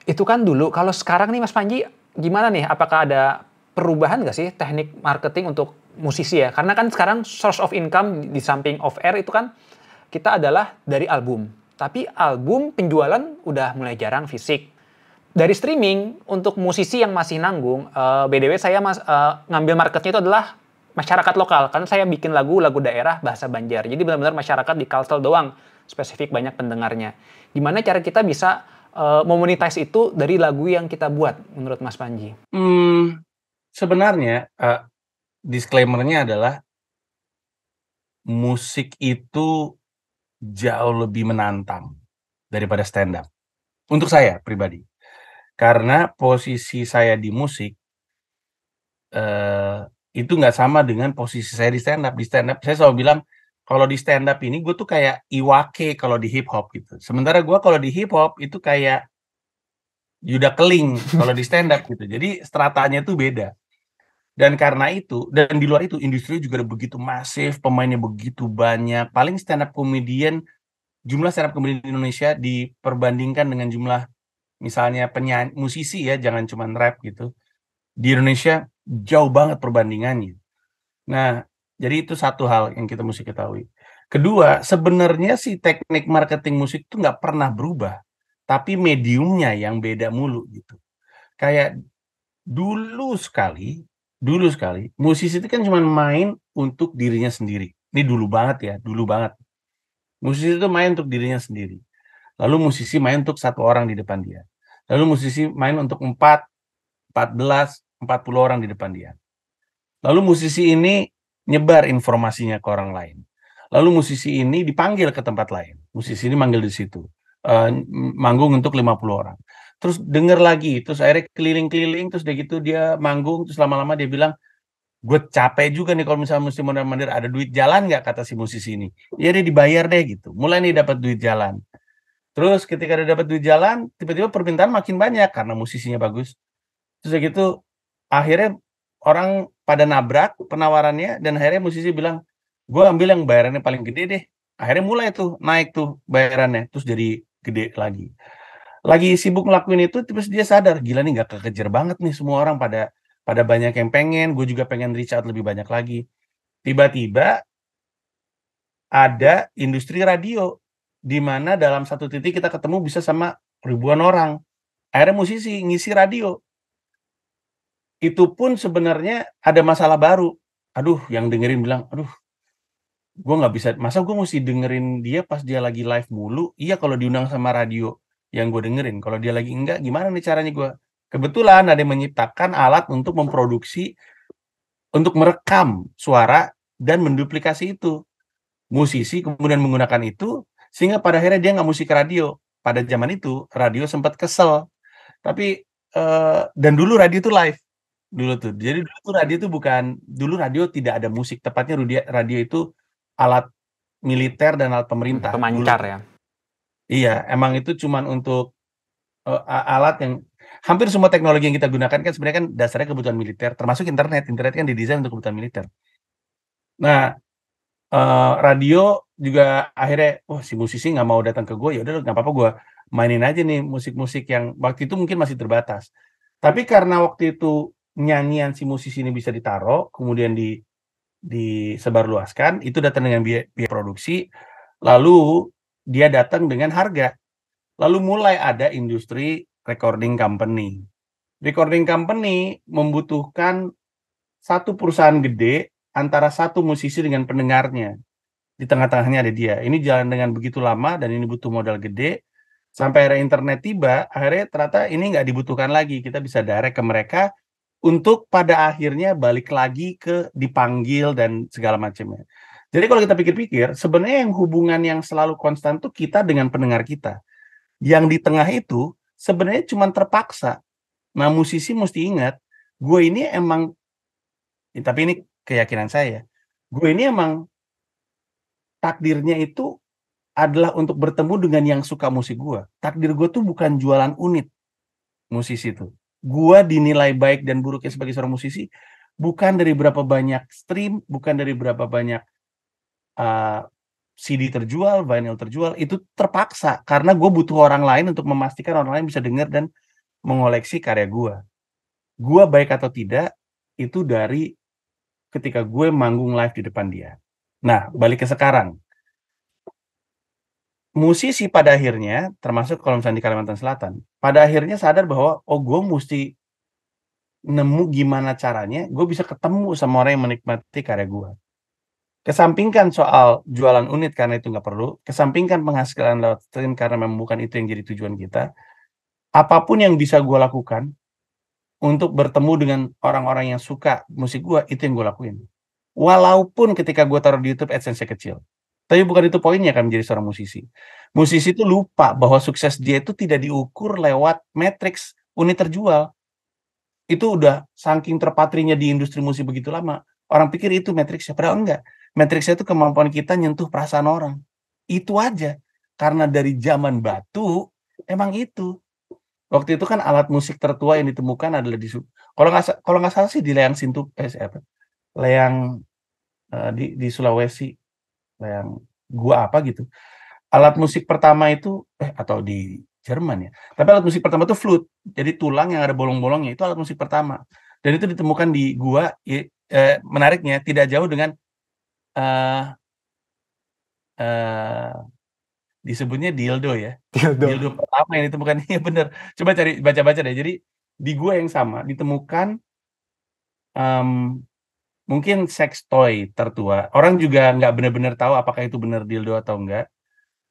itu kan dulu. Kalau sekarang nih Mas Panji, gimana nih? Apakah ada perubahan nggak sih teknik marketing untuk musisi ya? Karena kan sekarang source of income di samping off air itu kan kita adalah dari album. Tapi album penjualan udah mulai jarang fisik. Dari streaming untuk musisi yang masih nanggung, BDW saya ngambil marketnya itu adalah masyarakat lokal. Karena saya bikin lagu daerah bahasa Banjar. Jadi benar-benar masyarakat di Kalsel doang, spesifik banyak pendengarnya. Gimana cara kita bisa memonetize itu dari lagu yang kita buat menurut Mas Panji? Sebenarnya disclaimer-nya adalah musik itu jauh lebih menantang daripada stand up. Untuk saya pribadi. Karena posisi saya di musik itu nggak sama dengan posisi saya di stand up. Di stand up saya selalu bilang kalau di stand up ini gue tuh kayak Iwake kalau di hip hop gitu. Sementara gue kalau di hip hop itu kayak Yuda Keling kalau di stand up gitu. Jadi stratanya tuh beda. Dan karena itu, dan di luar itu industri juga udah begitu masif, pemainnya begitu banyak. Paling jumlah stand up comedian di Indonesia diperbandingkan dengan jumlah misalnya penyanyi, musisi ya, jangan cuma rap gitu. Di Indonesia jauh banget perbandingannya. Nah, jadi itu satu hal yang kita mesti ketahui. Kedua, sebenarnya sih teknik marketing musik itu nggak pernah berubah, tapi mediumnya yang beda mulu gitu. Kayak dulu sekali, musisi itu kan cuma main untuk dirinya sendiri. Ini dulu banget ya, dulu banget. Musisi itu main untuk dirinya sendiri. Lalu musisi main untuk satu orang di depan dia. Lalu musisi main untuk 14, 40 orang di depan dia. Lalu musisi ini nyebar informasinya ke orang lain. Lalu musisi ini dipanggil ke tempat lain. Musisi ini manggil di situ. Manggung untuk 50 orang. Terus denger lagi, terus akhirnya keliling-keliling, terus udah gitu dia manggung, terus lama-lama dia bilang, gue capek juga nih kalau misalnya mesti mondar-mandir, ada duit jalan nggak, kata si musisi ini. Ya dia dibayar deh gitu. Mulai nih dapat duit jalan. Terus ketika dia dapat duit jalan, tiba-tiba permintaan makin banyak karena musisinya bagus. Terus udah gitu akhirnya orang pada nabrak penawarannya dan akhirnya musisi bilang, gue ambil yang bayarannya paling gede deh. Akhirnya mulai tuh naik tuh bayarannya, terus jadi gede lagi. Lagi sibuk ngelakuin itu, terus dia sadar, gila nih nggak kekejar banget nih, semua orang pada pada banyak yang pengen, gue juga pengen reach out lebih banyak lagi. Tiba-tiba ada industri radio, di mana dalam satu titik kita ketemu bisa sama ribuan orang. Akhirnya musisi ngisi radio. Itu pun sebenarnya ada masalah baru. Aduh, yang dengerin bilang, aduh, gue nggak bisa, masa gue mesti dengerin dia pas dia lagi live mulu? Iya kalau diundang sama radio yang gue dengerin. Kalau dia lagi enggak, gimana nih caranya gue? Kebetulan ada yang menciptakan alat untuk memproduksi, untuk merekam suara dan menduplikasi itu. Musisi kemudian menggunakan itu, sehingga pada akhirnya dia nggak musik radio. Pada zaman itu, radio sempat kesel. Tapi, dan dulu radio itu live. Dulu tuh. Jadi dulu tuh radio itu bukan, dulu radio tidak ada musik. Tepatnya radio itu alat militer dan alat pemerintah. Pemancar Dulu. ya. Iya, emang itu cuman untuk alat yang hampir semua teknologi yang kita gunakan kan sebenarnya kan dasarnya kebutuhan militer, termasuk internet. Internet kan didesain untuk kebutuhan militer. Nah, radio juga akhirnya, wah si musisi nggak mau datang ke gue, ya udah nggak apa-apa gue mainin aja nih musik-musik yang waktu itu mungkin masih terbatas. Tapi karena waktu itu nyanyian si musisi ini bisa ditaruh, kemudian disebarluaskan, itu datang dengan biaya produksi, lalu dia datang dengan harga. Lalu mulai ada industri recording company. Recording company membutuhkan satu perusahaan gede antara satu musisi dengan pendengarnya. Di tengah-tengahnya ada dia. Ini jalan dengan begitu lama dan ini butuh modal gede. Sampai akhirnya internet tiba, akhirnya ternyata ini nggak dibutuhkan lagi. Kita bisa direct ke mereka untuk pada akhirnya balik lagi ke dipanggil dan segala macamnya. Jadi kalau kita pikir-pikir, sebenarnya yang hubungan yang selalu konstan tuh kita dengan pendengar kita. Yang di tengah itu sebenarnya cuma terpaksa. Nah, musisi mesti ingat, gue ini emang, tapi ini keyakinan saya, gue ini emang takdirnya itu adalah untuk bertemu dengan yang suka musik gue. Takdir gue tuh bukan jualan unit musisi itu. Gue dinilai baik dan buruknya sebagai seorang musisi bukan dari berapa banyak stream, bukan dari berapa banyak CD terjual, vinyl terjual, itu terpaksa karena gue butuh orang lain untuk memastikan orang lain bisa dengar dan mengoleksi karya gue. Gue baik atau tidak itu dari ketika gue manggung live di depan dia. Nah, balik ke sekarang. Musisi pada akhirnya, termasuk kalau misalnya di Kalimantan Selatan, pada akhirnya sadar bahwa, oh gue mesti nemu gimana caranya gue bisa ketemu sama orang yang menikmati karya gue. Kesampingkan soal jualan unit karena itu nggak perlu, kesampingkan penghasilan lewat stream karena memang bukan itu yang jadi tujuan kita, apapun yang bisa gue lakukan untuk bertemu dengan orang-orang yang suka musik gue, itu yang gue lakuin. Walaupun ketika gue taruh di YouTube AdSense-nya kecil. Tapi bukan itu poinnya kan menjadi seorang musisi. Musisi itu lupa bahwa sukses dia itu tidak diukur lewat matriks unit terjual. Itu udah saking terpatrinya di industri musik begitu lama. Orang pikir itu matriksnya, padahal enggak. Matriksnya itu kemampuan kita nyentuh perasaan orang. Itu aja. Karena dari zaman batu, emang itu. Waktu itu kan alat musik tertua yang ditemukan adalah kalau nggak salah sih di Leang Sintu, Leang di Sulawesi, yang gua apa gitu. Alat musik pertama itu atau di Jerman ya. Tapi alat musik pertama itu flute. Jadi tulang yang ada bolong-bolongnya itu alat musik pertama. Dan itu ditemukan di gua, menariknya tidak jauh dengan disebutnya dildo ya. Dildo pertama yang ditemukan. Iya bener. Coba cari baca-baca deh. Jadi di gua yang sama ditemukan mungkin sex toy tertua. Orang juga nggak benar-benar tahu apakah itu benar dildo atau enggak.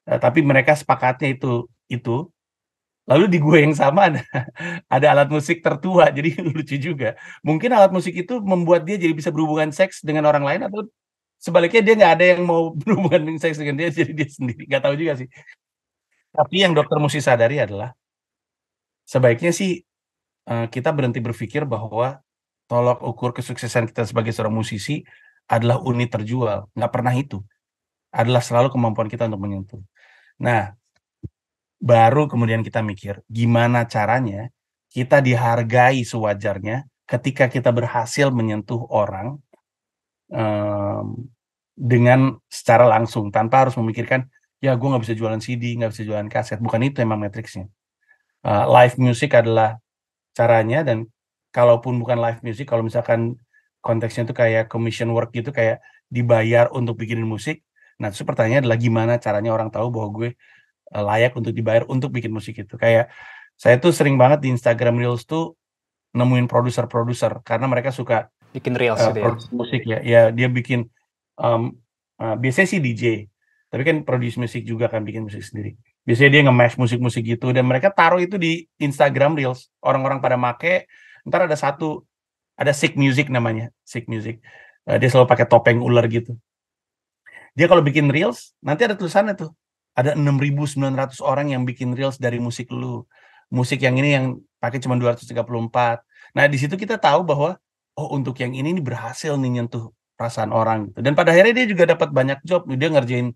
Tapi mereka sepakatnya itu. Lalu di gue yang sama ada alat musik tertua. Jadi lucu juga. Mungkin alat musik itu membuat dia jadi bisa berhubungan seks dengan orang lain atau Sebaliknya dia nggak ada yang mau berhubungan seks dengan dia, jadi dia sendiri. Nggak tahu juga sih. Tapi yang dokter mesti sadari adalah sebaiknya sih kita berhenti berpikir bahwa tolok ukur kesuksesan kita sebagai seorang musisi adalah unit terjual. Nggak pernah itu. Adalah selalu kemampuan kita untuk menyentuh. Nah, baru kemudian kita mikir gimana caranya kita dihargai sewajarnya ketika kita berhasil menyentuh orang dengan secara langsung tanpa harus memikirkan ya gue nggak bisa jualan CD, nggak bisa jualan kaset. Bukan itu emang matriksnya. Live music adalah caranya, dan kalaupun bukan live music, kalau misalkan konteksnya itu kayak commission work gitu, kayak dibayar untuk bikinin musik. Nah, terus pertanyaannya adalah gimana caranya orang tahu bahwa gue layak untuk dibayar untuk bikin musik itu. Kayak saya tuh sering banget di Instagram Reels tuh nemuin produser-produser karena mereka suka Bikin reels gitu ya. produce musik ya. Ya dia bikin biasanya sih DJ, tapi kan produce musik juga kan, bikin musik sendiri. Biasanya dia nge-mash musik-musik gitu dan mereka taruh itu di Instagram Reels. Orang-orang pada make, ntar ada Sick Music namanya, Sick Music. Dia selalu pakai topeng ular gitu. Dia kalau bikin Reels, nanti ada tulisannya tuh. Ada 6.900 orang yang bikin Reels dari musik lu. Musik yang ini yang pakai cuma 234. Nah, di situ kita tahu bahwa oh untuk yang ini berhasil nih nyentuh perasaan orang gitu. Dan pada akhirnya dia juga dapat banyak job. Dia ngerjain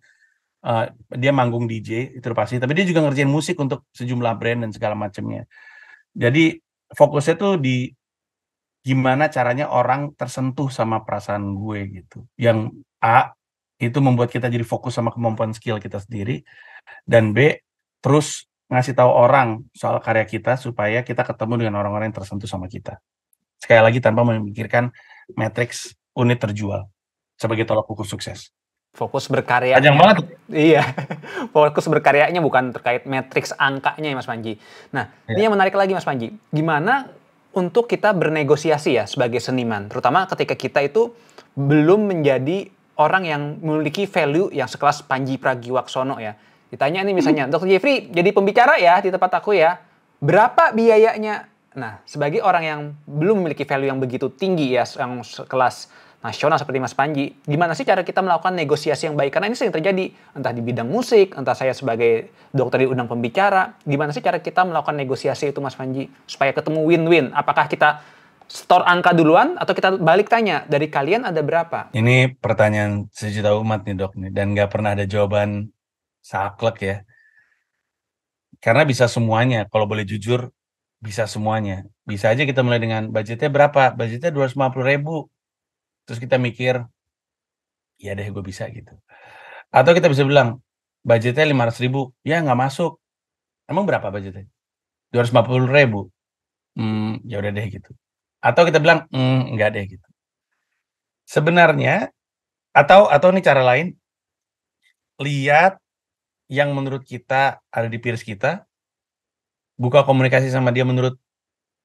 dia manggung DJ itu pasti, tapi dia juga ngerjain musik untuk sejumlah brand dan segala macamnya. Jadi fokusnya tuh di gimana caranya orang tersentuh sama perasaan gue gitu. Yang A itu membuat kita jadi fokus sama kemampuan skill kita sendiri, dan B terus ngasih tahu orang soal karya kita supaya kita ketemu dengan orang-orang yang tersentuh sama kita. Sekali lagi tanpa memikirkan matriks unit terjual sebagai tolak ukur sukses. Fokus berkarya. Panjang banget. Iya, fokus berkaryanya bukan terkait matriks angkanya ya Mas Panji. Nah, ini yang menarik lagi Mas Panji. Gimana untuk kita bernegosiasi ya sebagai seniman, terutama ketika kita itu belum menjadi orang yang memiliki value yang sekelas Panji Pragiwaksono ya. Ditanya nih misalnya, Dr. Jeffrey jadi pembicara ya di tempat aku ya, berapa biayanya? Nah, sebagai orang yang belum memiliki value yang begitu tinggi ya, yang sekelas nasional seperti Mas Panji, gimana sih cara kita melakukan negosiasi yang baik? Karena ini sering terjadi, entah di bidang musik, entah saya sebagai dokter diundang pembicara, gimana sih cara kita melakukan negosiasi itu Mas Panji? Supaya ketemu win-win, apakah kita store angka duluan, atau kita balik tanya, dari kalian ada berapa? Ini pertanyaan sejuta umat nih dok nih, dan nggak pernah ada jawaban saklek ya. Karena bisa semuanya, kalau boleh jujur, bisa semuanya. Bisa aja kita mulai dengan budgetnya berapa? Budgetnya 250.000. Terus kita mikir, ya deh gue bisa gitu. Atau kita bisa bilang, budgetnya 500.000, ya nggak masuk. Emang berapa budgetnya? 250.000. Ya udah deh gitu. Atau kita bilang, enggak deh gitu. Sebenarnya, atau ini cara lain, lihat yang menurut kita ada di peers kita, buka komunikasi sama dia menurut,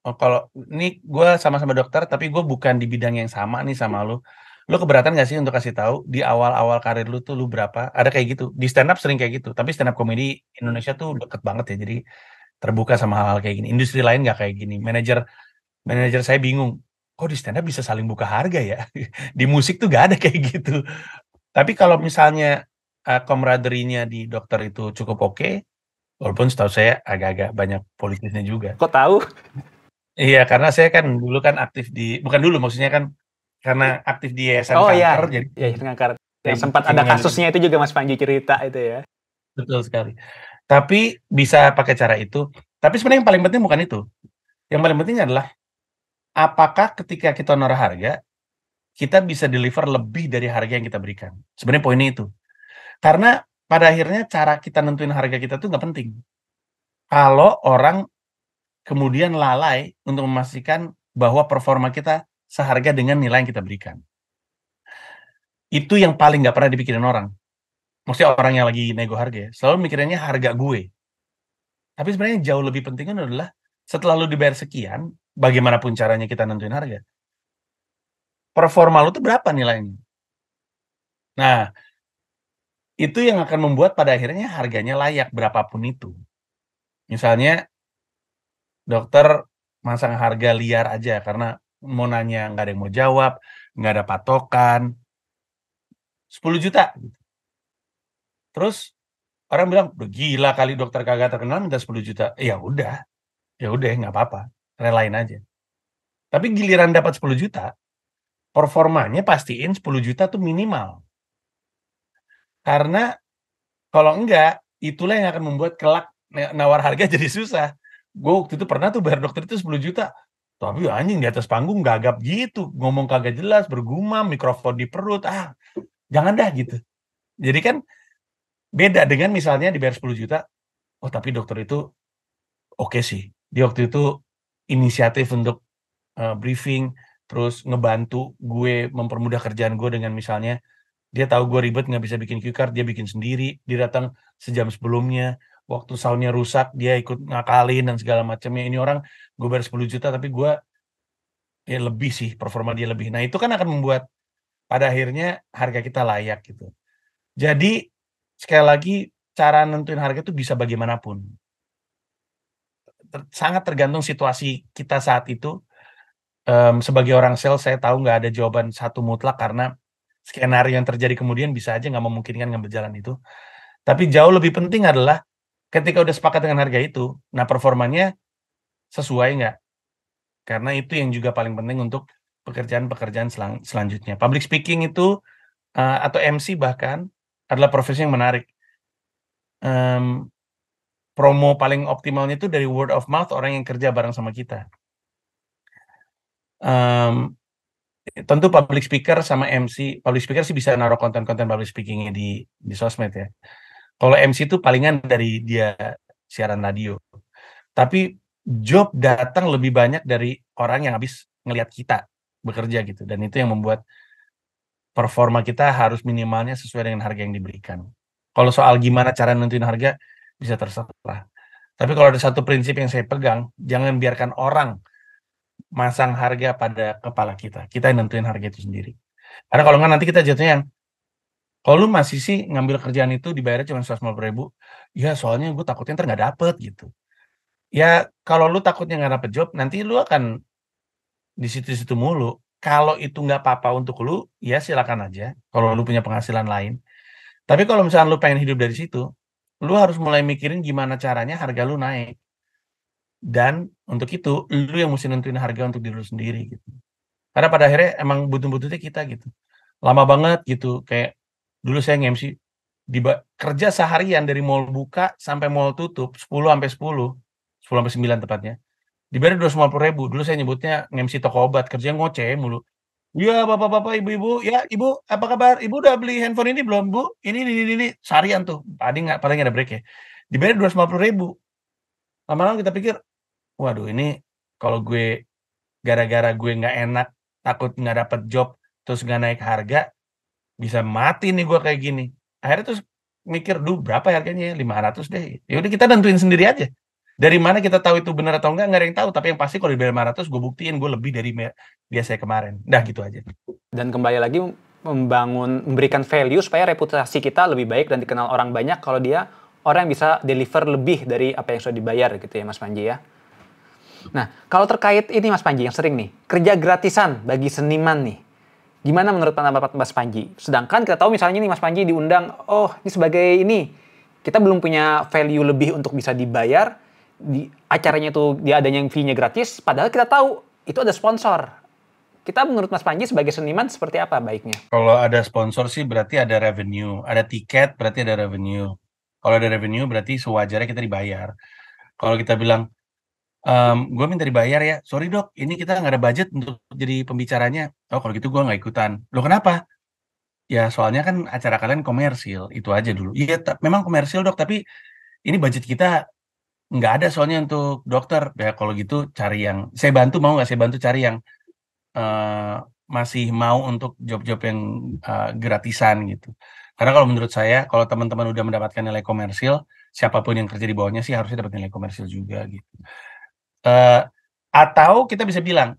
oh kalau ini gue sama-sama dokter, tapi gue bukan di bidang yang sama nih sama lu. Lu keberatan gak sih untuk kasih tahu di awal-awal karir lu tuh lu berapa? Ada kayak gitu. Di stand up sering kayak gitu. Tapi stand up comedy Indonesia tuh deket banget ya. Jadi terbuka sama hal-hal kayak gini. Industri lain nggak kayak gini. Manajer saya bingung. Kok di stand up bisa saling buka harga ya? Di musik tuh gak ada kayak gitu. Tapi kalau misalnya camaraderie-nya di dokter itu cukup oke, walaupun setahu saya agak-agak banyak politisnya juga. Kok tahu? Iya, karena saya kan dulu kan aktif bukan dulu, maksudnya kan karena aktif di Yayasan Oh Kanker, iya, jadi ya ngangkat. Yang saya sempat ada bersinggungan kasusnya itu juga Mas Panji cerita itu ya. betul sekali. Tapi bisa pakai cara itu. Tapi sebenarnya yang paling penting bukan itu. Yang paling penting adalah apakah ketika kita naruh harga, kita bisa deliver lebih dari harga yang kita berikan. Sebenarnya poinnya itu. Karena pada akhirnya cara kita nentuin harga kita tuh nggak penting. Kalau orang kemudian lalai untuk memastikan bahwa performa kita seharga dengan nilai yang kita berikan. Itu yang paling nggak pernah dipikirin orang. Maksudnya orang yang lagi nego harga ya, selalu mikirinnya harga gue. Tapi sebenarnya yang jauh lebih pentingnya adalah setelah lu dibayar sekian, bagaimanapun caranya kita nentuin harga, performa lu tuh berapa nilainya. Nah, itu yang akan membuat pada akhirnya harganya layak berapapun itu. Misalnya dokter masang harga liar aja karena mau nanya nggak ada yang mau jawab, nggak ada patokan. 10 juta. Terus orang bilang, "Udah gila kali dokter kagak terkenal minta 10 juta." Ya udah nggak apa-apa, relain aja. Tapi giliran dapat 10 juta, performanya pastiin 10 juta tuh minimal. Karena kalau enggak, itulah yang akan membuat kelak nawar harga jadi susah. Gue waktu itu pernah tuh bayar dokter itu 10 juta. Tapi anjing di atas panggung gagap gitu, ngomong kagak jelas, bergumam, mikrofon di perut, jangan dah gitu. Jadi kan beda dengan misalnya dibayar 10 juta, oh tapi dokter itu oke sih. Dia waktu itu inisiatif untuk briefing, terus ngebantu gue mempermudah kerjaan gue dengan misalnya dia tahu gue ribet nggak bisa bikin cue card, dia bikin sendiri. Dia datang sejam sebelumnya. Waktu soundnya rusak, dia ikut ngakalin dan segala macamnya. Ini orang gue bayar 10 juta, tapi gue ya lebih sih, performa dia lebih. Nah itu kan akan membuat pada akhirnya harga kita layak gitu. Jadi sekali lagi cara nentuin harga itu bisa bagaimanapun. Sangat tergantung situasi kita saat itu. Sebagai orang sales saya tahu nggak ada jawaban satu mutlak karena skenario yang terjadi kemudian bisa aja nggak memungkinkan ngambil jalan itu. Tapi jauh lebih penting adalah ketika udah sepakat dengan harga itu, nah performanya sesuai nggak? Karena itu yang juga paling penting untuk pekerjaan-pekerjaan selanjutnya. Public speaking itu atau MC bahkan adalah profesi yang menarik. Promo paling optimalnya itu dari word of mouth orang yang kerja bareng sama kita. Tentu public speaker sama MC, public speaker sih bisa naruh konten-konten public speaking-nya di sosmed ya. Kalau MC itu palingan dari dia siaran radio. Tapi job datang lebih banyak dari orang yang habis ngelihat kita bekerja gitu. Dan itu yang membuat performa kita harus minimalnya sesuai dengan harga yang diberikan. Kalau soal gimana cara nentuin harga, bisa terserah. Tapi kalau ada satu prinsip yang saya pegang, jangan biarkan orang masang harga pada kepala kita. Kita yang nentuin harga itu sendiri. Karena kalau nggak nanti kita jatuhnya yang, kalau lu masih sih ngambil kerjaan itu dibayarnya cuma 150.000, ya soalnya gue takutnya ntar nggak dapet gitu. Ya kalau lu takutnya nggak dapet job, nanti lu akan di situ-situ mulu. Kalau itu nggak apa-apa untuk lu, ya silakan aja. Kalau lu punya penghasilan lain. Tapi kalau misalnya lu pengen hidup dari situ, lu harus mulai mikirin gimana caranya harga lu naik. Dan untuk itu, lu yang mesti nentuin harga untuk diri lu sendiri gitu. Karena pada akhirnya emang butuh-butuhnya kita gitu. Lama banget gitu, kayak dulu saya nge-MC kerja seharian dari mall buka sampai mall tutup 10 sampai 9 tepatnya. Dibayar 250.000. Dulu saya nyebutnya nge-MC toko obat, kerjanya ngoceh mulu. "Iya, Bapak-bapak, Ibu-ibu, ya Ibu, apa kabar? Ibu udah beli handphone ini belum, Bu? Ini." Seharian tuh, paling ada break ya. Dibayar 250.000. Lama-lama kita pikir, waduh ini kalau gue gara-gara gue nggak enak, takut nggak dapet job, terus nggak naik harga, bisa mati nih gue kayak gini. Akhirnya terus mikir, "Duh berapa harganya ya? 500 deh." Ya udah kita nentuin sendiri aja. Dari mana kita tahu itu benar atau enggak ada yang tahu, tapi yang pasti kalau dibayar 500 gue buktiin gue lebih dari biasanya kemarin. Dah gitu aja. Dan kembali lagi memberikan value supaya reputasi kita lebih baik dan dikenal orang banyak kalau dia orang yang bisa deliver lebih dari apa yang sudah dibayar gitu ya Mas Panji ya. Nah, kalau terkait ini Mas Panji yang sering nih, kerja gratisan bagi seniman nih. Gimana menurut pendapat Mas Panji? Sedangkan kita tahu misalnya nih Mas Panji diundang, oh ini sebagai ini, kita belum punya value lebih untuk bisa dibayar, di acaranya itu dia adanya yang fee-nya gratis, padahal kita tahu itu ada sponsor. Kita menurut Mas Panji sebagai seniman seperti apa baiknya? Kalau ada sponsor sih berarti ada revenue, ada tiket berarti ada revenue. Kalau ada revenue berarti sewajarnya kita dibayar. Kalau kita bilang, gue minta dibayar ya, sorry dok, ini kita nggak ada budget untuk jadi pembicaranya. Oh kalau gitu gue nggak ikutan. Loh kenapa? Ya soalnya kan acara kalian komersil, itu aja dulu. Iya, memang komersil dok, tapi ini budget kita nggak ada soalnya untuk dokter. Ya kalau gitu cari yang, saya bantu mau nggak saya bantu cari yang masih mau untuk job-job yang gratisan gitu. Karena kalau menurut saya, kalau teman-teman udah mendapatkan nilai komersil, siapapun yang kerja di bawahnya sih harusnya dapat nilai komersil juga gitu. Atau kita bisa bilang,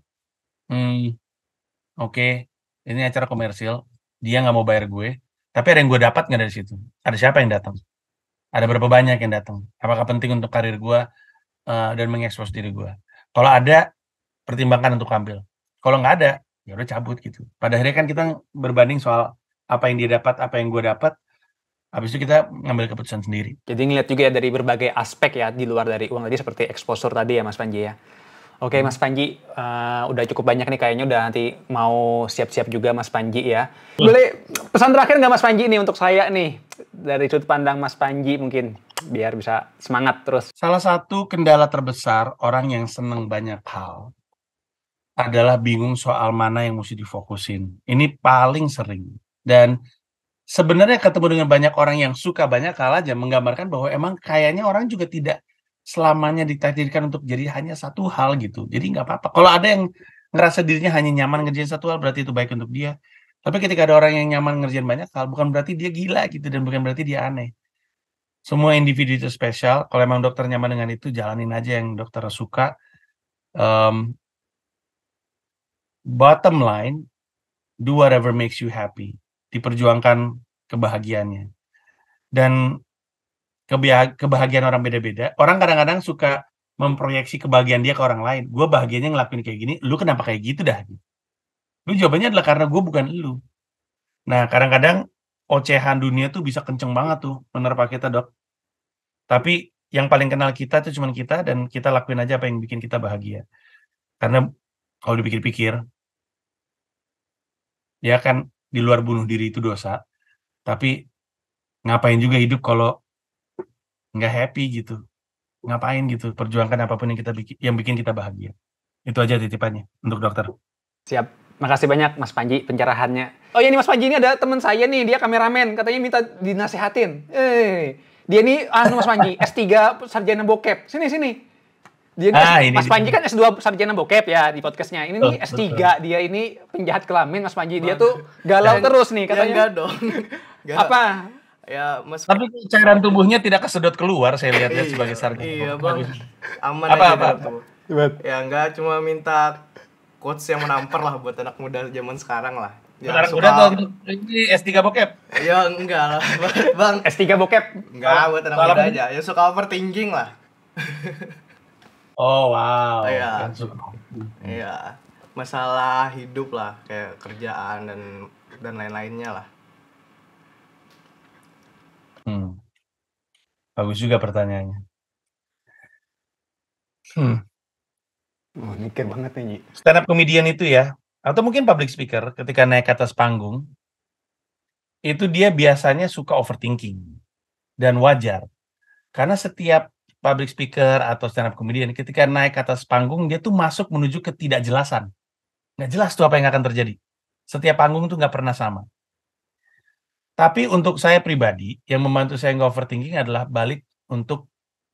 oke, ini acara komersil, dia nggak mau bayar gue, tapi ada yang gue dapat nggak dari situ? Ada siapa yang datang? Ada berapa banyak yang datang? Apakah penting untuk karir gue dan mengekspos diri gue? Kalau ada, pertimbangkan untuk ambil. Kalau nggak ada, ya udah cabut gitu. Pada akhirnya kan kita berbanding soal apa yang dia dapat, apa yang gue dapat. Habis itu kita ngambil keputusan sendiri. Jadi ngeliat juga ya dari berbagai aspek ya di luar dari uang tadi seperti exposure tadi ya Mas Panji ya. Oke Mas Panji, udah cukup banyak nih kayaknya udah nanti mau siap-siap juga Mas Panji ya. Boleh pesan terakhir nggak Mas Panji nih untuk saya nih dari sudut pandang Mas Panji mungkin biar bisa semangat terus. Salah satu kendala terbesar orang yang seneng banyak hal adalah bingung soal mana yang mesti difokusin. Ini paling sering. Dan sebenarnya ketemu dengan banyak orang yang suka banyak hal aja menggambarkan bahwa emang kayaknya orang juga tidak selamanya ditakdirkan untuk jadi hanya satu hal gitu. Jadi nggak apa-apa. Kalau ada yang ngerasa dirinya hanya nyaman ngerjain satu hal, berarti itu baik untuk dia. Tapi ketika ada orang yang nyaman ngerjain banyak hal, bukan berarti dia gila gitu, dan bukan berarti dia aneh. Semua individu itu spesial. Kalau emang dokter nyaman dengan itu, jalanin aja yang dokter suka. Bottom line, do whatever makes you happy. Diperjuangkan kebahagiaannya. Dan kebahagiaan orang beda-beda. Orang kadang-kadang suka memproyeksi kebahagiaan dia ke orang lain. Gue bahagianya ngelakuin kayak gini, lu kenapa kayak gitu dah? Lu jawabannya adalah karena gue bukan lu. Nah, kadang-kadang ocehan dunia tuh bisa kenceng banget tuh menerpa kita, Dok. Tapi yang paling kenal kita tuh cuma kita, dan kita lakuin aja apa yang bikin kita bahagia. Karena kalau dipikir-pikir, ya kan di luar bunuh diri itu dosa. Tapi ngapain juga hidup kalau nggak happy gitu. Ngapain gitu, perjuangkan apapun yang bikin kita bahagia. Itu aja titipannya untuk dokter. Siap. Makasih banyak Mas Panji pencerahannya. Oh iya nih Mas Panji, ini ada teman saya nih, dia kameramen, katanya minta dinasehatin. Dia nih Mas Panji, S3 sarjana bokep. Sini. Dia ini Mas Panji kan S2 sarjana bokep ya di podcastnya. Ini nih S3, dia ini penjahat kelamin Mas Panji. Dia tuh galau terus nih katanya. Enggak dong. Apa? Ya, Mas. Tapi cairan tubuhnya tidak kesedot keluar, saya lihat sebagai sarjana. Iya, Bang. Aman apa? tuh. Ya enggak, cuma minta quotes yang menampar lah buat anak muda zaman sekarang lah. Anak muda tuh ini S3 bokep. Ya enggak lah, Bang. S3 bokep. Enggak, buat anak muda aja. Ya suka overthinking lah. Oh, wow. Iya. Iya. Masalah hidup lah, kayak kerjaan dan lain-lainnya lah. Bagus juga pertanyaannya. Mikir banget nih, Ji. Stand up comedian itu ya, atau mungkin public speaker ketika naik ke atas panggung, itu dia biasanya suka overthinking. Dan wajar. Karena setiap public speaker atau stand up comedian ketika naik ke atas panggung, dia tuh masuk menuju ketidakjelasan. Nggak jelas tuh apa yang akan terjadi. Setiap panggung tuh nggak pernah sama. Tapi untuk saya pribadi, yang membantu saya nggak overthinking adalah balik untuk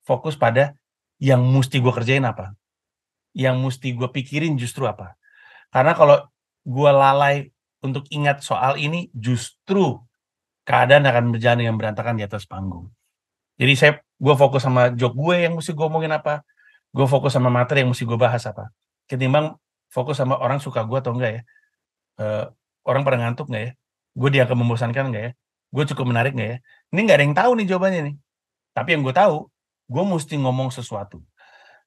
fokus pada yang mesti gue kerjain apa. Yang mesti gue pikirin justru apa. Karena kalau gue lalai untuk ingat soal ini, justru keadaan akan berjalan dengan berantakan di atas panggung. Jadi gue fokus sama joke gue yang mesti gue omongin apa. Gue fokus sama materi yang mesti gue bahas apa. Ketimbang fokus sama orang suka gue atau enggak ya. Orang pada ngantuk nggak ya. Gue dianggap membosankan nggak ya. Gue cukup menarik nggak ya. Ini nggak ada yang tahu nih jawabannya nih. Tapi yang gue tahu, gue mesti ngomong sesuatu.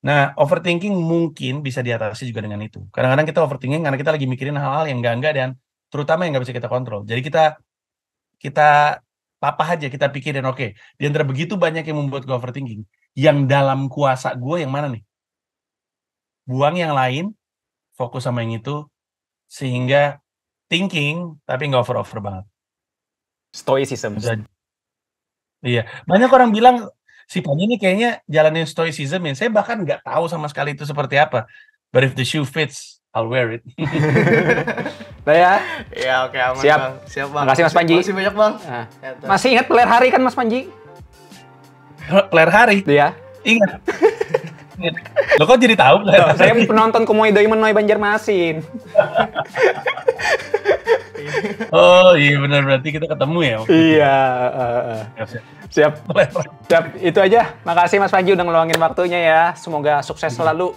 Nah, overthinking mungkin bisa diatasi juga dengan itu. Kadang-kadang kita overthinking karena kita lagi mikirin hal-hal yang enggak dan terutama yang nggak bisa kita kontrol. Jadi kita papah aja, kita pikirin, oke, di antara begitu banyak yang membuat gue overthinking, yang dalam kuasa gue yang mana nih? Buang yang lain, fokus sama yang itu, sehingga thinking, tapi nggak over-over banget. Stoicism. Iya, banyak orang bilang, si Panji ini kayaknya jalanin stoicism ya. Saya bahkan nggak tahu sama sekali itu seperti apa. But if the shoe fits, I'll wear it. Udah ya? Ya oke, aman Siap. Bang. Siap Bang. Makasih Mas Panji. Masih banyak Bang. Nah. Masih ingat peler hari kan Mas Panji? Peler hari? Iya. Ingat. Lo kok jadi tahu? Saya penonton Kumoy Doi Menoy Banjarmasin. Oh iya benar, berarti kita ketemu ya? Iya. Siap. Itu aja. Makasih Mas Panji udah ngeluangin waktunya ya. Semoga sukses selalu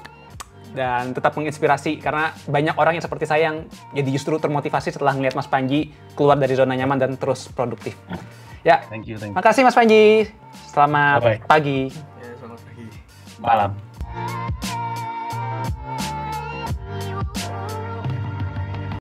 dan tetap menginspirasi karena banyak orang yang seperti saya yang jadi justru termotivasi setelah ngeliat Mas Panji keluar dari zona nyaman dan terus produktif. Ya. Thank you. Makasih Mas Panji. Selamat pagi. Ya, selamat pagi. Malam.